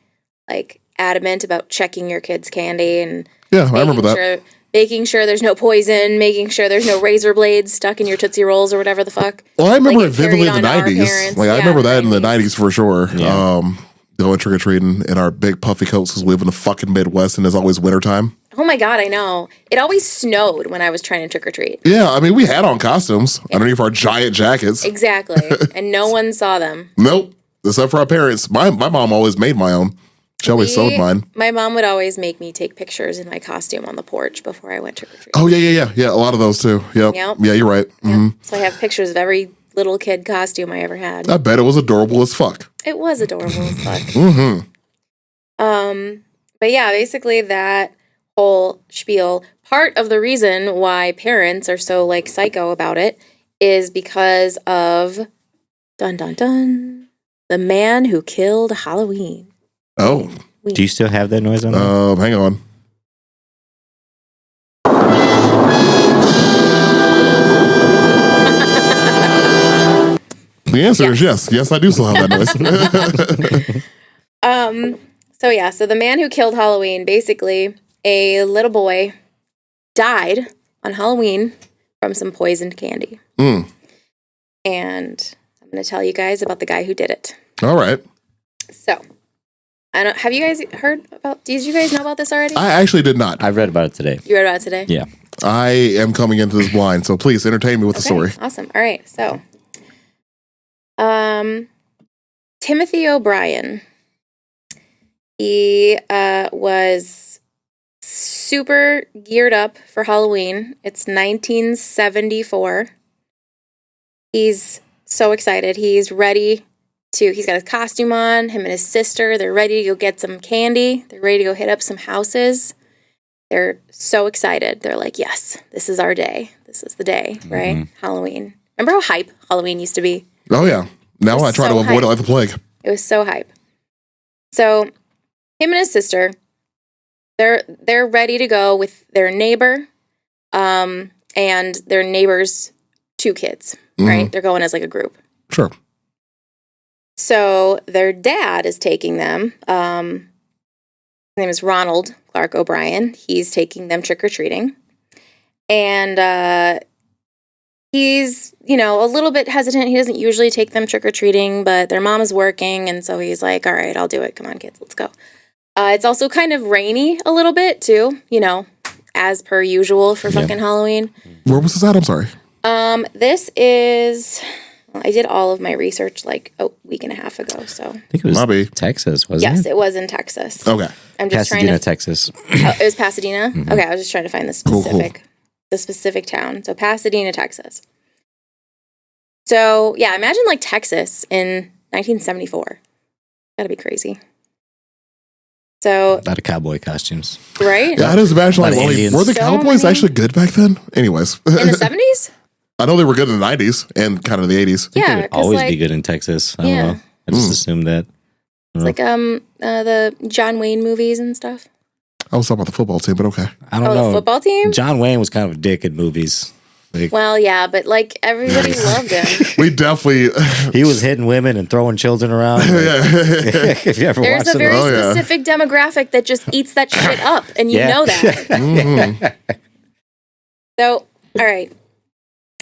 like adamant about checking your kids' candy and I remember that. Making sure there's no poison, making sure there's no razor blades stuck in your Tootsie Rolls or whatever the fuck. Well, I remember it vividly in the 90s. I remember that in the 90s for sure. Yeah. Going trick-or-treating in our big puffy coats because we live in the fucking Midwest and it's always wintertime. Oh my God, I know. It always snowed when I was trying to trick-or-treat. Yeah, we had on costumes underneath our giant jackets. Exactly. And no one saw them. Nope. except for our parents. My mom always made my own. She always sewed mine. My mom would always make me take pictures in my costume on the porch before I went trick or treating. Oh yeah. A lot of those too. Yep. Yeah, you're right. Yep. So I have pictures of every little kid costume I ever had. I bet it was adorable as fuck. It was adorable as fuck. But yeah, basically that whole spiel. Part of the reason why parents are so like psycho about it is because of dun dun dun, the man who killed Halloween. Oh, do you still have that noise on? Hang on. The answer is yes. Yes, I do still have that noise. So the man who killed Halloween, basically, a little boy died on Halloween from some poisoned candy. And I'm going to tell you guys about the guy who did it. All right. So, have you guys heard about? Did you guys know about this already? I actually did not. I read about it today. You read about it today? Yeah. I am coming into this blind, so please entertain me with the story. Awesome. All right. So, Timothy O'Brien. He was super geared up for Halloween. It's 1974. He's so excited. He's ready to, he's got his costume on, him and his sister. They're ready to go get some candy. They're ready to go hit up some houses. They're so excited. They're like, yes, this is our day. This is the day, right? Halloween. Remember how hype Halloween used to be? Oh, yeah. Now I try to avoid it like the plague. It was so hype. So him and his sister, they're ready to go with their neighbor and their neighbor's 2 kids, right? They're going as like a group. Sure. So their dad is taking them. His name is Ronald Clark O'Brien. He's taking them trick-or-treating. And he's, a little bit hesitant. He doesn't usually take them trick-or-treating, but their mom is working, and so he's like, all right, I'll do it. Come on, kids, let's go. It's also kind of rainy a little bit, too, as per usual for fucking Halloween. Where was this at? I'm sorry. This is... I did all of my research like a week and a half ago, so. I think it was Texas, wasn't it? Yes, it was in Texas. Okay. I'm just Pasadena, Texas. It was Pasadena? Okay, I was just trying to find the specific town. So Pasadena, Texas. So, yeah, imagine like Texas in 1974. That'd be crazy. So, a lot of cowboy costumes. Right? Yeah, I just imagine like, were the Cowboys actually good back then? Anyways. In the 70s? I know they were good in the 90s and kind of the 80s. Yeah, they would always be good in Texas. I don't know. I just assumed that. It's like the John Wayne movies and stuff. I was talking about the football team, but okay. I don't know. The football team? John Wayne was kind of a dick in movies. Well, yeah, but like everybody loved him. We definitely. He was hitting women and throwing children around. If you ever There's a very specific demographic that just eats that shit up, and you know that. So, all right.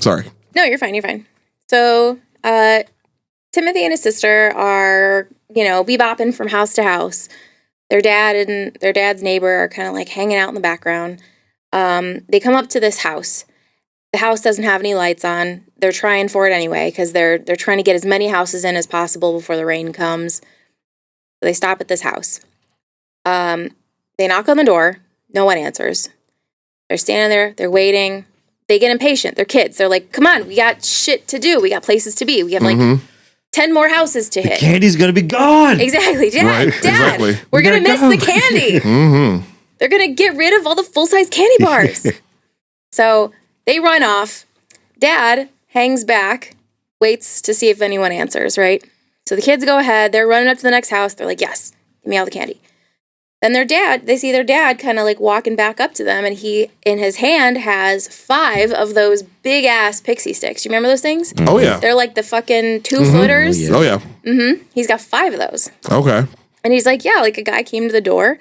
Sorry. No, you're fine. You're fine. So, Timothy and his sister are, bebopping from house to house. Their dad and their dad's neighbor are kind of like hanging out in the background. They come up to this house. The house doesn't have any lights on. They're trying for it anyway because they're trying to get as many houses in as possible before the rain comes. So they stop at this house. They knock on the door. No one answers. They're standing there. They're waiting. They get impatient. They're kids. They're like, come on, we got shit to do. We got places to be. We have like 10 more houses to hit. The candy's going to be gone. Exactly. Dad, right, Dad, exactly. We're going to miss the candy. They're going to get rid of all the full-size candy bars. So they run off. Dad hangs back, waits to see if anyone answers, right? So the kids go ahead. They're running up to the next house. They're like, yes, give me all the candy. Then they see their dad kind of like walking back up to them, and he, in his hand, has 5 of those big ass pixie sticks. You remember those things? Oh, yeah. They're like the fucking 2-footers. Oh, yeah. He's got 5 of those. Okay. And he's like, yeah, like a guy came to the door.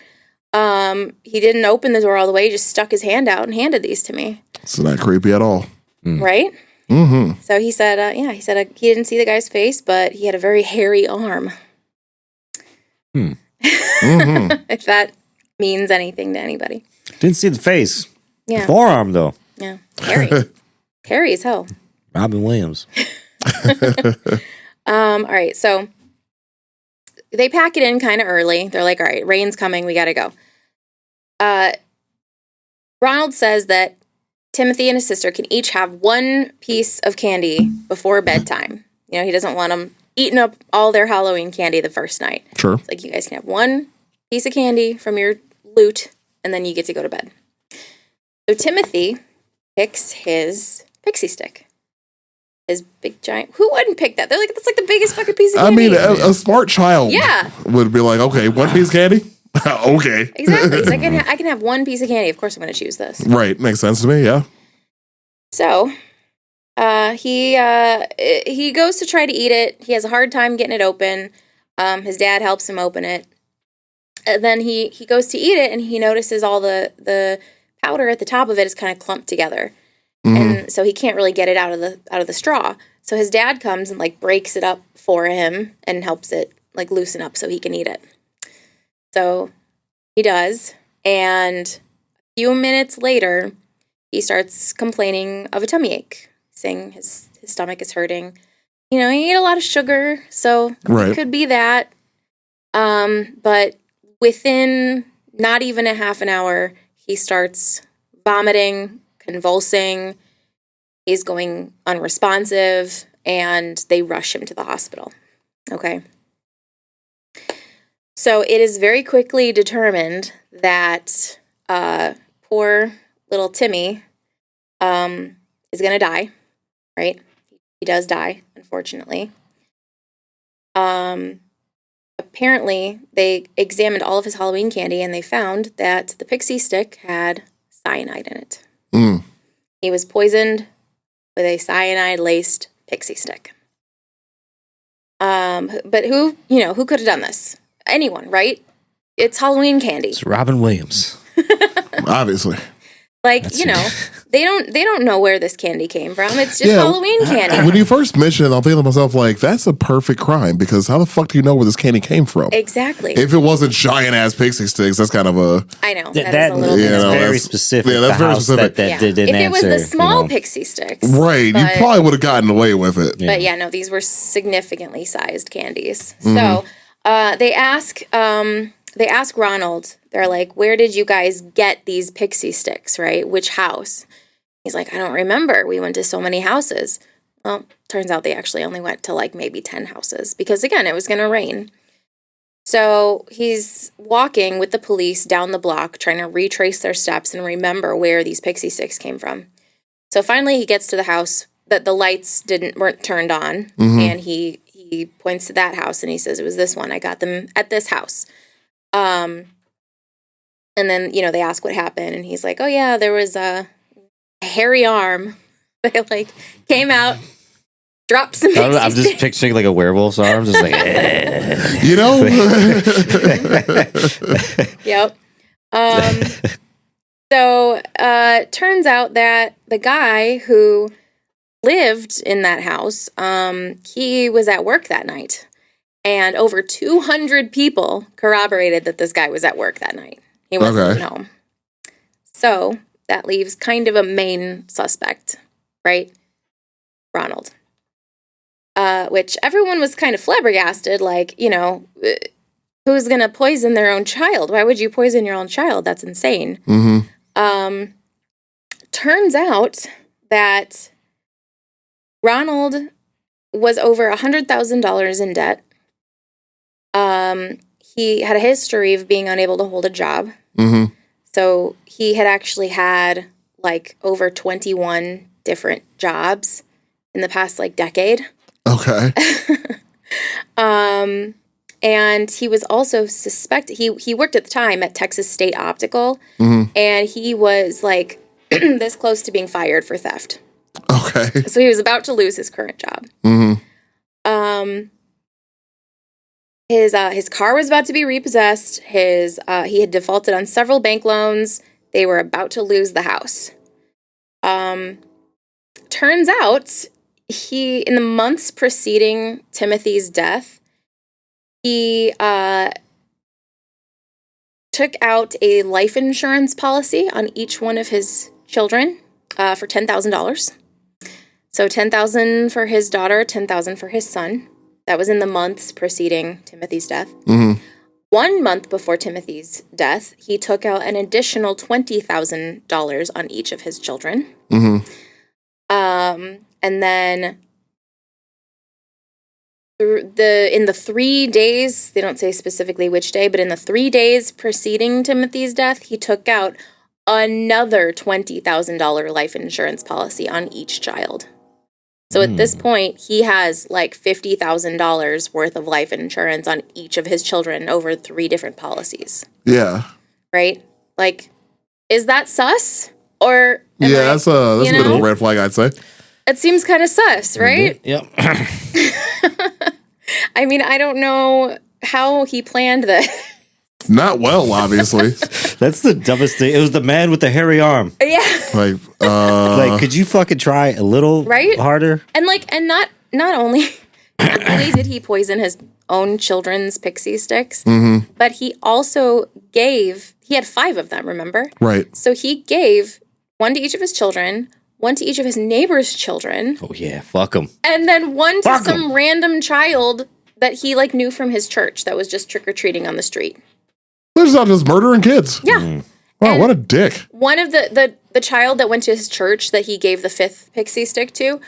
He didn't open the door all the way. He just stuck his hand out and handed these to me. It's not creepy at all. Right? So he said, he he didn't see the guy's face, but he had a very hairy arm. If that means anything to anybody. Didn't see the face. Yeah. The forearm, though. Yeah. Hairy. Hairy as hell. Robin Williams. All right. So they pack it in kind of early. They're like, all right, rain's coming. We got to go. Ronald says that Timothy and his sister can each have one piece of candy before bedtime. You know, he doesn't want them eating up all their Halloween candy the first night. Sure. It's like, you guys can have one piece of candy from your loot, and then you get to go to bed. So Timothy picks his pixie stick. His big giant. Who wouldn't pick that? They're like, that's like the biggest fucking piece of candy. I mean, a smart child would be like, okay, one piece of candy? Okay. Exactly. So I can have one piece of candy. Of course I'm going to choose this. Right. Makes sense to me, yeah. So he goes to try to eat it. He has a hard time getting it open. His dad helps him open it. And then he goes to eat it, and he notices all the powder at the top of it is kind of clumped together. And so he can't really get it out of the straw. So his dad comes and like breaks it up for him and helps it like loosen up so he can eat it. So he does, and a few minutes later, he starts complaining of a tummy ache, saying his stomach is hurting. You know, he ate a lot of sugar, so it could be that. But within not even a half an hour, he starts vomiting, convulsing. He's going unresponsive, and they rush him to the hospital. Okay. So it is very quickly determined that poor little Timmy is going to die, right? He does die, unfortunately. Apparently, they examined all of his Halloween candy, and they found that the pixie stick had cyanide in it. He was poisoned with a cyanide-laced pixie stick. But who could have done this? Anyone, right? It's Halloween candy. It's Robin Williams. Obviously. Like, they don't know where this candy came from. It's just Halloween candy. When you first mentioned it, I'm thinking to myself, like, that's a perfect crime, because how the fuck do you know where this candy came from? Exactly. If it wasn't giant ass pixie sticks, that's kind of a... I know. That is a little bit very specific. Yeah, that's very specific. That didn't if it answer, was the small pixie sticks. Right. You probably would have gotten away with it. But no, these were significantly sized candies. So they ask Ronald, they're like, where did you guys get these pixie sticks, right? Which house? He's like, I don't remember. We went to so many houses. Well, turns out they actually only went to like maybe 10 houses because, again, it was going to rain. So he's walking with the police down the block, trying to retrace their steps and remember where these pixie sticks came from. So finally he gets to the house that the lights weren't turned on, and he points to that house, and he says, it was this one. I got them at this house. And then, they ask what happened, and he's like, oh, yeah, there was a hairy arm that, like, came out, dropped some pixie I'm just picturing, like, a werewolf's arm, just like, Yep. So, turns out that the guy who lived in that house, he was at work that night. And over 200 people corroborated that this guy was at work that night. He wasn't home. So that leaves kind of a main suspect, right? Ronald. Which everyone was kind of flabbergasted, like, who's going to poison their own child? Why would you poison your own child? That's insane. Turns out that Ronald was over $100,000 in debt. He had a history of being unable to hold a job. So he had actually had like over 21 different jobs in the past like decade. Okay. And he was also suspected. He worked at the time at Texas State Optical, and he was like this close to being fired for theft. Okay. So he was about to lose his current job. His car was about to be repossessed. He had defaulted on several bank loans. They were about to lose the house. Turns out, in the months preceding Timothy's death, he took out a life insurance policy on each one of his children for $10,000. So $10,000 for his daughter, $10,000 for his son. That was in the months preceding Timothy's death. Mm-hmm. 1 month before Timothy's death, he took out an additional $20,000 on each of his children. Mm-hmm. And then in the 3 days, they don't say specifically which day, but in the 3 days preceding Timothy's death, he took out another $20,000 life insurance policy on each child. So at this point, he has like $50,000 worth of life insurance on each of his children over 3 different policies. Yeah. Right? Like, is that sus? Or that's a bit of a red flag, I'd say. It seems kind of sus, right? Yep. I mean, I don't know how he planned this. Not well, obviously. That's the dumbest thing. It was the man with the hairy arm. Yeah. Like, could you fucking try a little harder? And not only did he poison his own children's pixie sticks, but he also he had 5 of them, remember? Right. So he gave 1 to each of his children, 1 to each of his neighbor's children. Oh yeah, fuck him. And then 1 to some random child that he like knew from his church that was just trick-or-treating on the street. They're just not just murdering kids. Yeah. Wow, what a dick. One of the child that went to his church that he gave the 5th pixie stick to,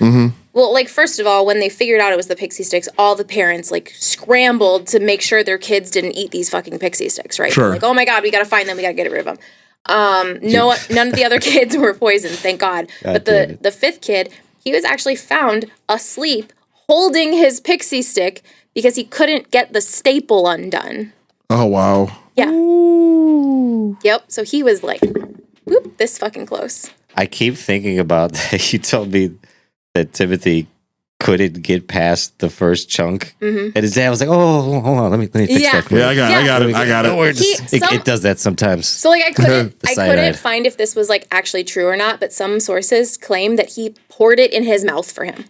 well, like, first of all, when they figured out it was the pixie sticks, all the parents, like, scrambled to make sure their kids didn't eat these fucking pixie sticks, right? Sure. Like, oh my God, we gotta find them, we gotta get rid of them. None of the other kids were poisoned, thank God. But the 5th kid, he was actually found asleep holding his pixie stick because he couldn't get the staple undone. Oh, wow. Yeah. Ooh. Yep. So he was like, whoop, this fucking close. I keep thinking about that. You told me that Timothy couldn't get past the first chunk, and his dad was like, "Oh, hold on, let me fix that." For Yeah, you." I got it. It does that sometimes. So like I couldn't cyanide. find if this was like actually true or not, but some sources claim that he poured it in his mouth for him.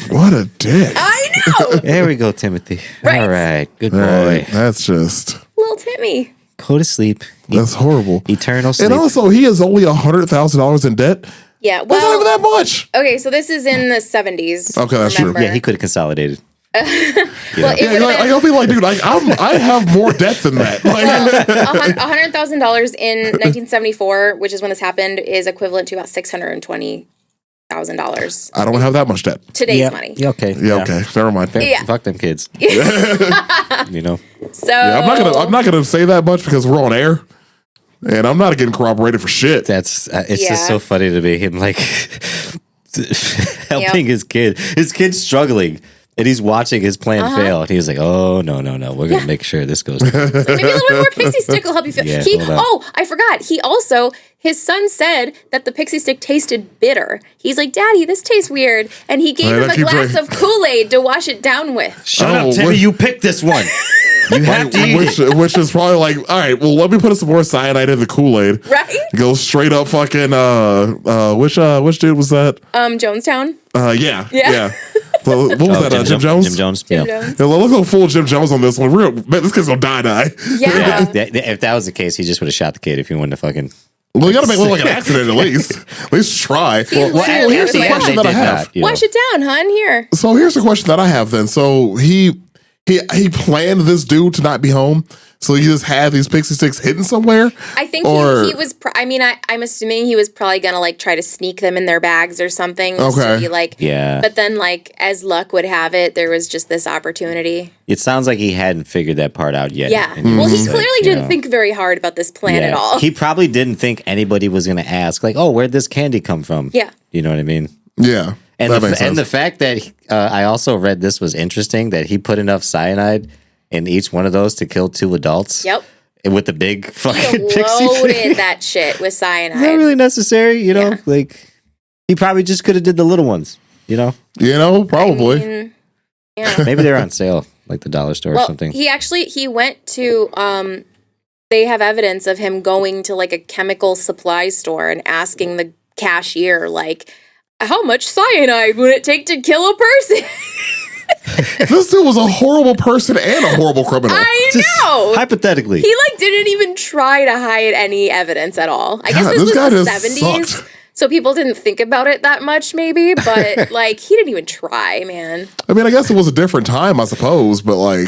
What a dick. I know. There we go, Timothy. Right. All right, good boy. Right, that's just... Little Timmy. Go to sleep. That's horrible. Eternal sleep. And also, he is only $100,000 in debt. Yeah, That's not even that much. Okay, so this is in the 70s. Okay, that's true. Yeah, he could have consolidated. Well, I don't feel like, dude, I have more debt than that. $100,000 in 1974, which is when this happened, is equivalent to about $620,000. I don't have that much debt. Today's money. Yeah, okay. Yeah, okay. Never mind. Yeah. Fuck them kids. You know. So I'm not gonna say that much because we're on air, and I'm not getting corroborated for shit. That's it's just so funny to me. Him like helping his kid. His kid's struggling. And he's watching his plan fail. And he's like, oh, no. We're going to make sure this goes. Maybe a little bit more pixie stick will help you feel. Yeah, I forgot. His son said that the pixie stick tasted bitter. He's like, Daddy, this tastes weird. And he gave him a glass of Kool-Aid to wash it down with. Shut up, Timmy. You picked this one. You have to eat it. Which is probably like, all right, well, let me put some more cyanide in the Kool-Aid. Right? Go straight up fucking, which dude was that? Jonestown? Yeah. What was that? Jim Jones? Jim Jones. Jim Yeah. Jones. Yeah, let's go full Jim Jones on this one. This kid's gonna die. Yeah. If that was the case, he just would have shot the kid if he wanted to fucking. Well, you gotta make it look like an accident at least. At least try. Well, here's the question that I have. Wash it down, hun. Here. So here's the question that I have then. So he planned this dude to not be home. So he just had these pixie sticks hidden somewhere. I think he was. I'm assuming he was probably gonna like try to sneak them in their bags or something. Okay. So he, Yeah. But then, like as luck would have it, there was just this opportunity. It sounds like he hadn't figured that part out yet. Yeah. And Well, he was clearly like, didn't think very hard about this plan at all. He probably didn't think anybody was going to ask, like, oh, where'd this candy come from? Yeah. You know what I mean? Yeah. And that makes sense. and the fact that I also read this was interesting that he put enough cyanide in each one of those to kill 2 adults. Yep. With the big fucking He pixie loaded thing. that shit with cyanide. Is that really necessary? You know, like he probably just could have did the little ones. You know, Probably. I mean, yeah. maybe they're on sale, like the dollar store or something. He went to they have evidence of him going to like a chemical supply store and asking the cashier like, how much cyanide would it take to kill a person? This dude was a horrible person and a horrible criminal. I know. Hypothetically. He like didn't even try to hide any evidence at all. I guess God, this this guy was the just 70s. sucked. So people didn't think about it that much, maybe, but like he didn't even try, man. I mean, I guess it was a different time, I suppose, but like,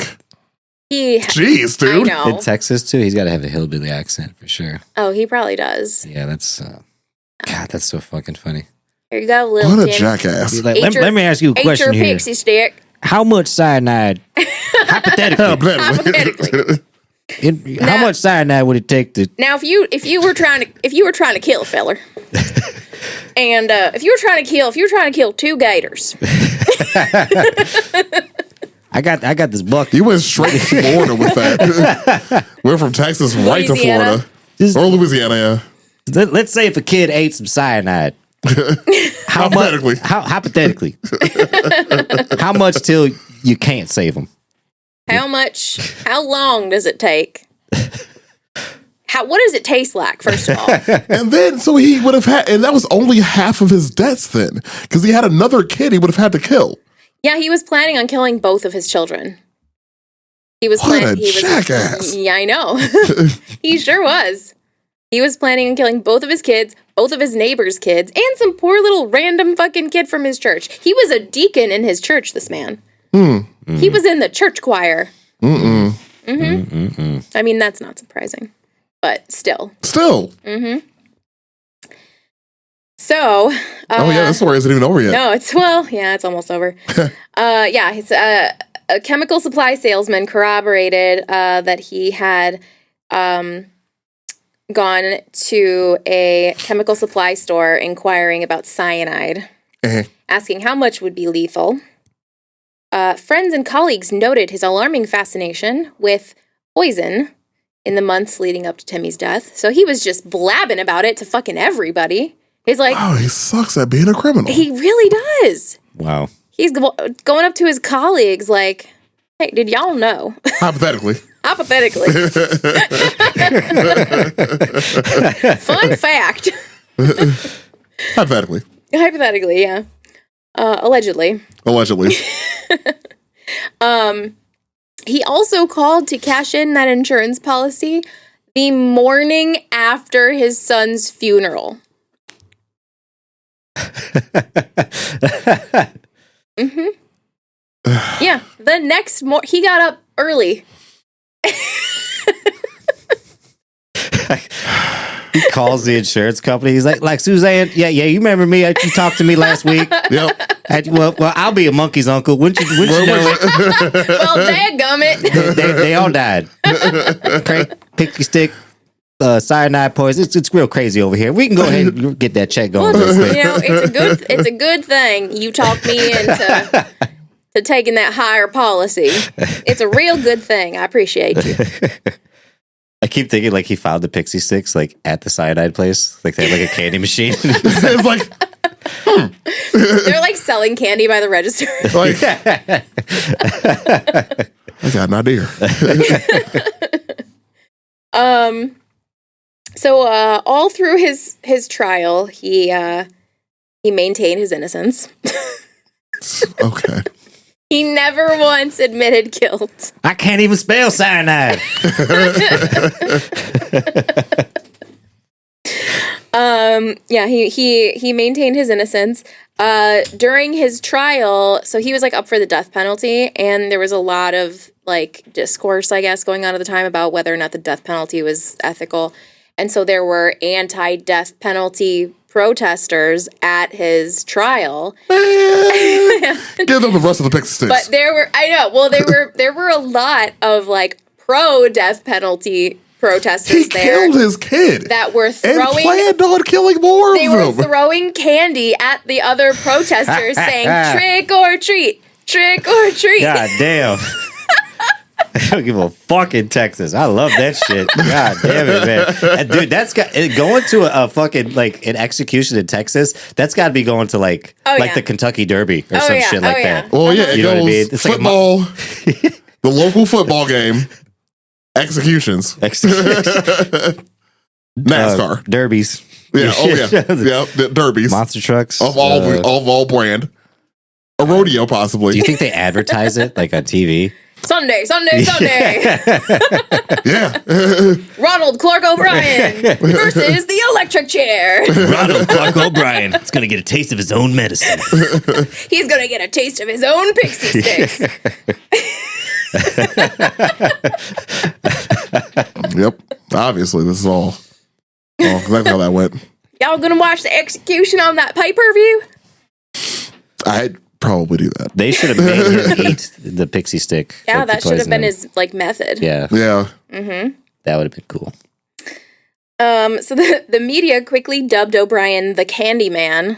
jeez, dude. I know. In Texas too, he's got to have a hillbilly accent for sure. Oh, he probably does. Yeah, that's God, that's so fucking funny. Here you go, little What a Tim. jackass. He's like, let me ask you a Ate question your here. pixie stick. How much cyanide, hypothetically, how much cyanide would it take to? Now, if you were trying to kill a feller, and if you were trying to kill 2 gators, I got this buck. You went straight to Florida with that. We're from Texas right to Louisiana. Florida. Or Louisiana, yeah. Let's say if a kid ate some cyanide. Hypothetically. Hypothetically. How much till you can't save them? how long does it take? What does it taste like, first of all? And then, so he would have had, and that was only half of his debts then, because he had another kid he would have had to kill. Yeah, he was planning on killing both of his children. He was What a jackass. Yeah, I know. He sure was. He was planning on killing both of his kids, both of his neighbors' kids, and some poor little random fucking kid from his church. He was a deacon in his church, this man. He was in the church choir. I mean, that's not surprising, but still. Still. So. Oh, yeah, this story isn't even over yet. No, it's almost over. It's a chemical supply salesman corroborated that he had gone to a chemical supply store inquiring about cyanide, asking how much would be lethal. Friends and colleagues noted his alarming fascination with poison in the months leading up to Timmy's death. So he was just blabbing about it to fucking everybody. He's like, oh, he sucks at being a criminal. He really does. Wow. He's going up to his colleagues like, hey, did y'all know? Hypothetically. Fun fact. Hypothetically, yeah. Allegedly. He also called to cash in that insurance policy the morning after his son's funeral. Yeah, the next he got up early. He calls the insurance company. He's like Suzanne, yeah, you remember me? You talked to me last week. Yep. Well, I'll be a monkey's uncle. Wouldn't you know it? Well, dadgummit. They all died. Pixie stick, cyanide poison. It's real crazy over here. We can go ahead and get that check going. Well, it's a good thing you talked me into taking that higher policy. It's a real good thing. I appreciate you. I keep thinking like he found the pixie sticks like at the cyanide place. Like they have like a candy machine. It's like, They're like selling candy by the register. like I got an idea. So all through his trial, he maintained his innocence. Okay. He never once admitted guilt. I can't even spell cyanide. He maintained his innocence. During his trial, so he was like up for the death penalty, and there was a lot of like discourse, I guess, going on at the time about whether or not the death penalty was ethical. And so there were anti-death penalty protesters at his trial. Give them the rest of the pixie sticks. But there were a lot of like pro-death penalty protesters he killed his kid that were throwing and planned on killing more of They them. were throwing candy at the other protesters saying, trick or treat, trick or treat. God damn. I don't give a fuck in Texas. I love that shit. God damn it, man. And dude, that's got going to a fucking like an execution in Texas. That's got to be going to like the Kentucky Derby or some shit like that. Well, yeah, it You know goes what I mean? It's football, the local football game, executions, NASCAR, derbies. yeah, the derbies, Monster trucks of all brand, a rodeo possibly. Do you think they advertise it like on TV? Sunday. Yeah. Ronald Clark O'Brien versus the electric chair. Ronald Clark O'Brien is going to get a taste of his own medicine. He's going to get a taste of his own pixie sticks. Yep. Obviously, this is all exactly how that went. Y'all going to watch the execution on that pay-per-view? I'd probably do that. They should have made him eat the pixie stick. Yeah, like that the should have been poison. his method. Yeah, Yeah. that would have been cool. So the media quickly dubbed O'Brien the Candyman.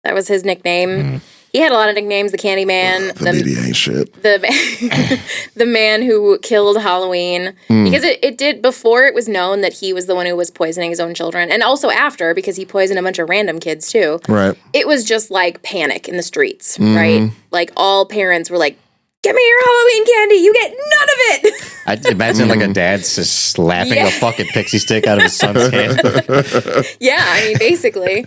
That was his nickname. He had a lot of nicknames. The Candyman. The media ain't shit. The man who killed Halloween. Because it did, before it was known that he was the one who was poisoning his own children. And also after, because he poisoned a bunch of random kids too. Right. It was just like panic in the streets, right? Like all parents were like, "Give me your Halloween candy. You get none of it." I imagine like a dad just slapping a fucking pixie stick out of his son's hand. Yeah, I mean, basically.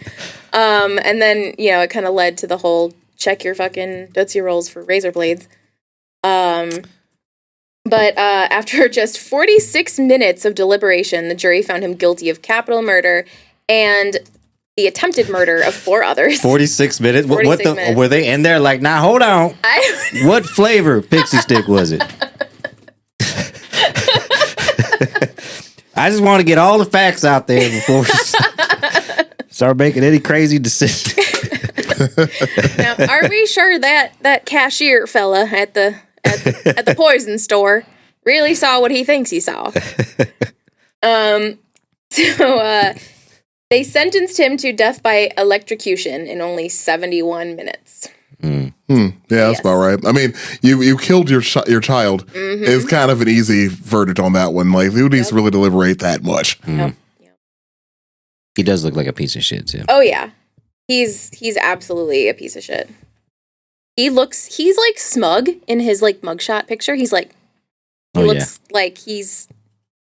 And then, it kind of led to the whole check your fucking Tootsie Rolls for razor blades. But after just 46 minutes of deliberation, the jury found him guilty of capital murder and the attempted murder of 4 others. 46 minutes? What 46 the? minutes. Were they in there like, nah, hold on. What flavor pixie stick was it? I just want to get all the facts out there before we start making any crazy decisions. Now, are we sure that cashier fella at the poison store really saw what he thinks he saw? They sentenced him to death by electrocution in only 71 minutes. Yeah, that's about right. I mean, you killed your child. It's kind of an easy verdict on that one. Like, who needs to really deliberate that much? Yep. He does look like a piece of shit, too. Oh yeah, he's absolutely a piece of shit. He's like smug in his like mugshot picture. He looks like he's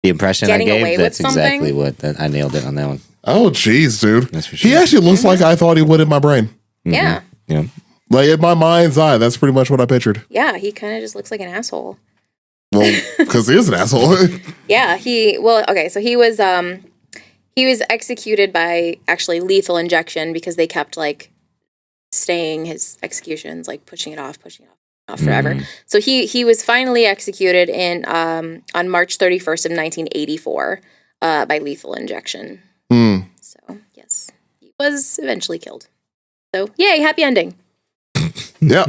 the impression I getting away gave. with That's exactly something. I nailed it on that one. Oh, jeez, dude. That's for sure. He actually looks like I thought he would in my brain. Yeah. Yeah. Like, in my mind's eye, that's pretty much what I pictured. Yeah, he kind of just looks like an asshole. Well, because he is an asshole. Yeah, he was executed by actually lethal injection because they kept like staying his executions, like pushing it off forever. So he was finally executed on March 31st of 1984 by lethal injection. So yes, he was eventually killed. So yay, happy ending. Yeah.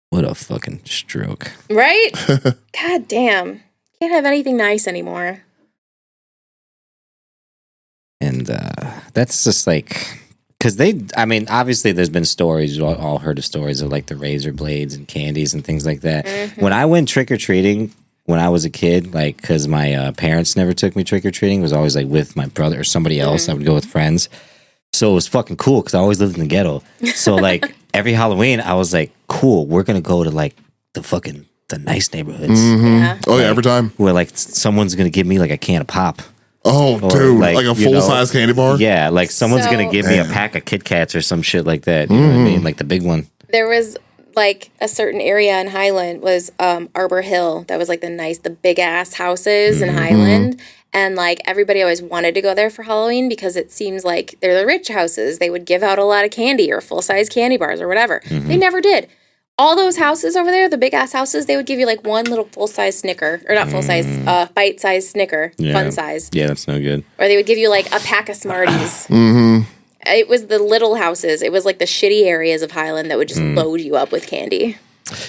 What a fucking stroke. Right? God damn. Can't have anything nice anymore. And that's just like, because obviously there's been stories, you all heard of stories of like the razor blades and candies and things like that. When I went trick-or-treating when I was a kid, like, because my parents never took me trick-or-treating, it was always like with my brother or somebody else. I would go with friends. So it was fucking cool because I always lived in the ghetto. So like every Halloween, I was like, cool, we're going to go to like the nice neighborhoods. Yeah. Oh, yeah, every time. Where like someone's going to give me like a can of pop. Oh, Or, dude. like, Like a you know, full-size candy bar? Yeah, like someone's So- going to give me a pack of Kit Kats or some shit like that. You know what I mean? Like the big one. There was like a certain area in Highland was Arbor Hill that was like the big ass houses in Highland. And like everybody always wanted to go there for Halloween because it seems like they're the rich houses. They would give out a lot of candy or full size candy bars or whatever. They never did. All those houses over there, the big ass houses, they would give you like one little full size Snicker, or not full size, bite size Snicker, fun size. Yeah, that's no good. Or they would give you like a pack of Smarties. It was the little houses. It was like the shitty areas of Highland that would just load you up with candy.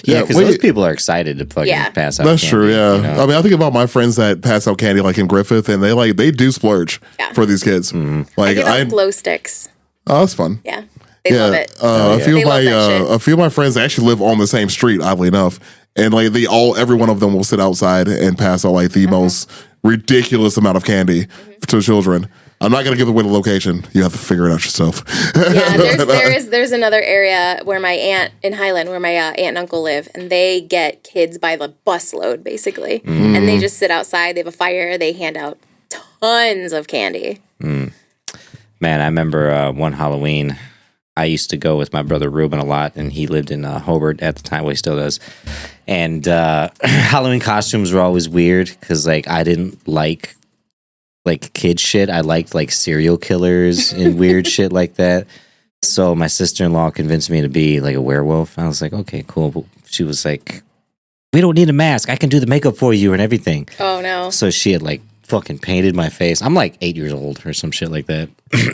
Yeah, because wait. those people are excited to fucking pass out. That's candy, true, yeah. you know? I mean, I think about my friends that pass out candy like in Griffith, and they do splurge for these kids. I Like, give out glow sticks. oh, that's fun. Yeah. They love it. A few They of love that shit. a few of my friends actually live on the same street, oddly enough, and like every one of them will sit outside and pass out like the most ridiculous amount of candy to children. I'm not gonna give away the location. You have to figure it out yourself. Yeah, there's another area where my aunt in Highland, where my aunt and uncle live, and they get kids by the busload, basically. And they just sit outside. They have a fire. They hand out tons of candy. Man, I remember one Halloween. I used to go with my brother Ruben a lot, and he lived in Hobart at the time. Well, he still does. And Halloween costumes were always weird because like I didn't like kid shit. I liked like serial killers and weird shit like that. So my sister-in-law convinced me to be like a werewolf. I was like, okay, cool. But she was like, we don't need a mask. I can do the makeup for you and everything. Oh no. So she had like fucking painted my face. I'm like 8 years old or some shit like that.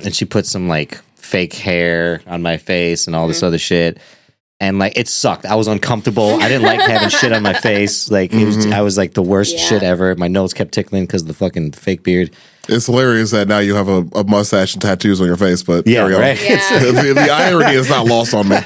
And she put some like fake hair on my face and all this other shit. And like it sucked. I was uncomfortable. I didn't like having shit on my face. Like it was, I was like the worst shit ever. My nose kept tickling because of the fucking fake beard. It's hilarious that now you have a mustache and tattoos on your face, but right. Yeah. the irony is not lost on me.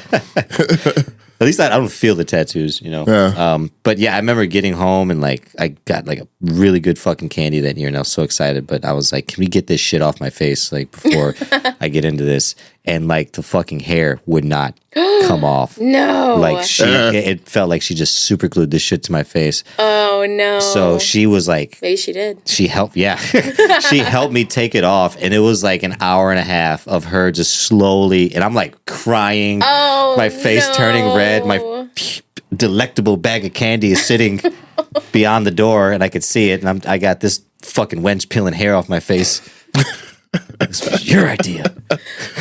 At least I don't feel the tattoos, you know. Yeah. But yeah, I remember getting home and like I got like a really good fucking candy that year, and I was so excited. But I was like, "Can we get this shit off my face like before I get into this?" And like the fucking hair would not come off. No. Like it felt like she just super glued this shit to my face. Oh no. So she was like, maybe she did. She helped, yeah. She helped me take it off, and it was like an hour and a half of her just slowly, and I'm like crying, my face turning red, my delectable bag of candy is sitting beyond the door, and I could see it, and I got this fucking wench peeling hair off my face. This was your idea.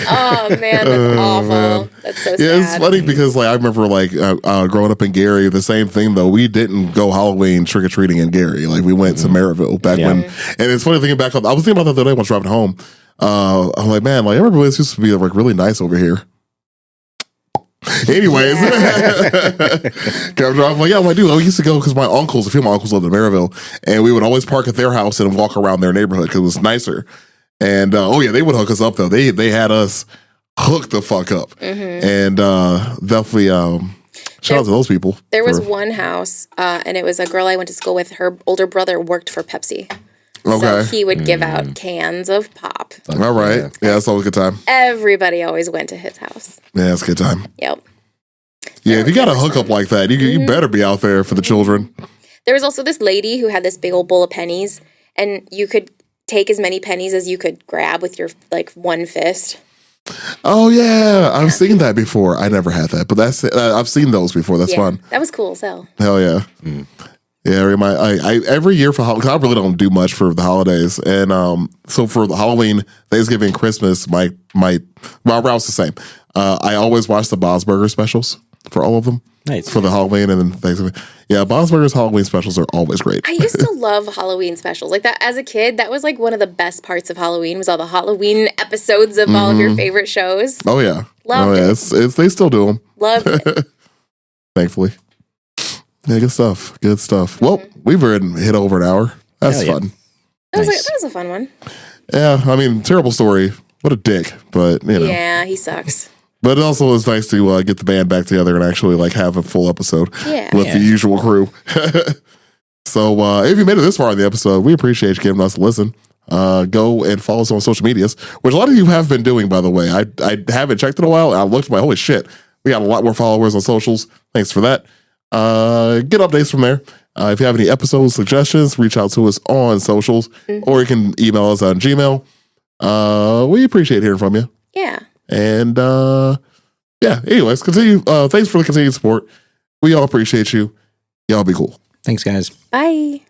Oh man, that's awful. That's so sad. Yeah, it's funny because like I remember like growing up in Gary, the same thing though. We didn't go Halloween trick or treating in Gary. Like we went to Maryville back when. And it's funny thinking back. I was thinking about that the other day when I was driving home. I'm like, man, like everybody used to be like really nice over here. Anyways, I'm like, yeah, well, I do. I used to go because my uncles, a few of my uncles lived in Maryville, and we would always park at their house and walk around their neighborhood because it was nicer. And they would hook us up though. They had us hooked the fuck up, and definitely shout out to those people. There was one house, and it was a girl I went to school with. Her older brother worked for Pepsi. Okay, so he would give out cans of pop. All right, yeah, that's always a good time. Everybody always went to his house. Yeah, it's a good time. Yep. Yeah, if you got a hookup like that, you better be out there for the children. There was also this lady who had this big old bowl of pennies, and you could take as many pennies as you could grab with your like one fist. Oh yeah, I've seen that before. I never had that, but that's I've seen those before. That's fun. That was cool. So hell yeah, yeah. I every year for Halloween, I really don't do much for the holidays, and so for the Halloween, Thanksgiving, Christmas, my route's the same. I always watch the Bob's Burger specials for all of them. Nice. For the Halloween and then Thanksgiving. Yeah, Bob's Burgers Halloween specials are always great. I used to love Halloween specials. Like that as a kid, that was like one of the best parts of Halloween was all the Halloween episodes of all of your favorite shows. Oh yeah. Loved it. It's they still do them. Loved it. Thankfully. Yeah, good stuff. Good stuff. Well, we've hit over an hour. That's fun. That was a fun one. Yeah, I mean, terrible story. What a dick, but you know. Yeah, he sucks. But it also is nice to get the band back together and actually like have a full episode with the usual crew. So if you made it this far in the episode, we appreciate you giving us a listen. Go and follow us on social medias, which a lot of you have been doing, by the way. I haven't checked in a while. I looked at my holy shit. We got a lot more followers on socials. Thanks for that. Get updates from there. If you have any episode suggestions, reach out to us on socials, or you can email us on Gmail. We appreciate hearing from you. Yeah. And anyways, continue. Thanks for the continued support. We all appreciate you. Y'all be cool. Thanks, guys. Bye.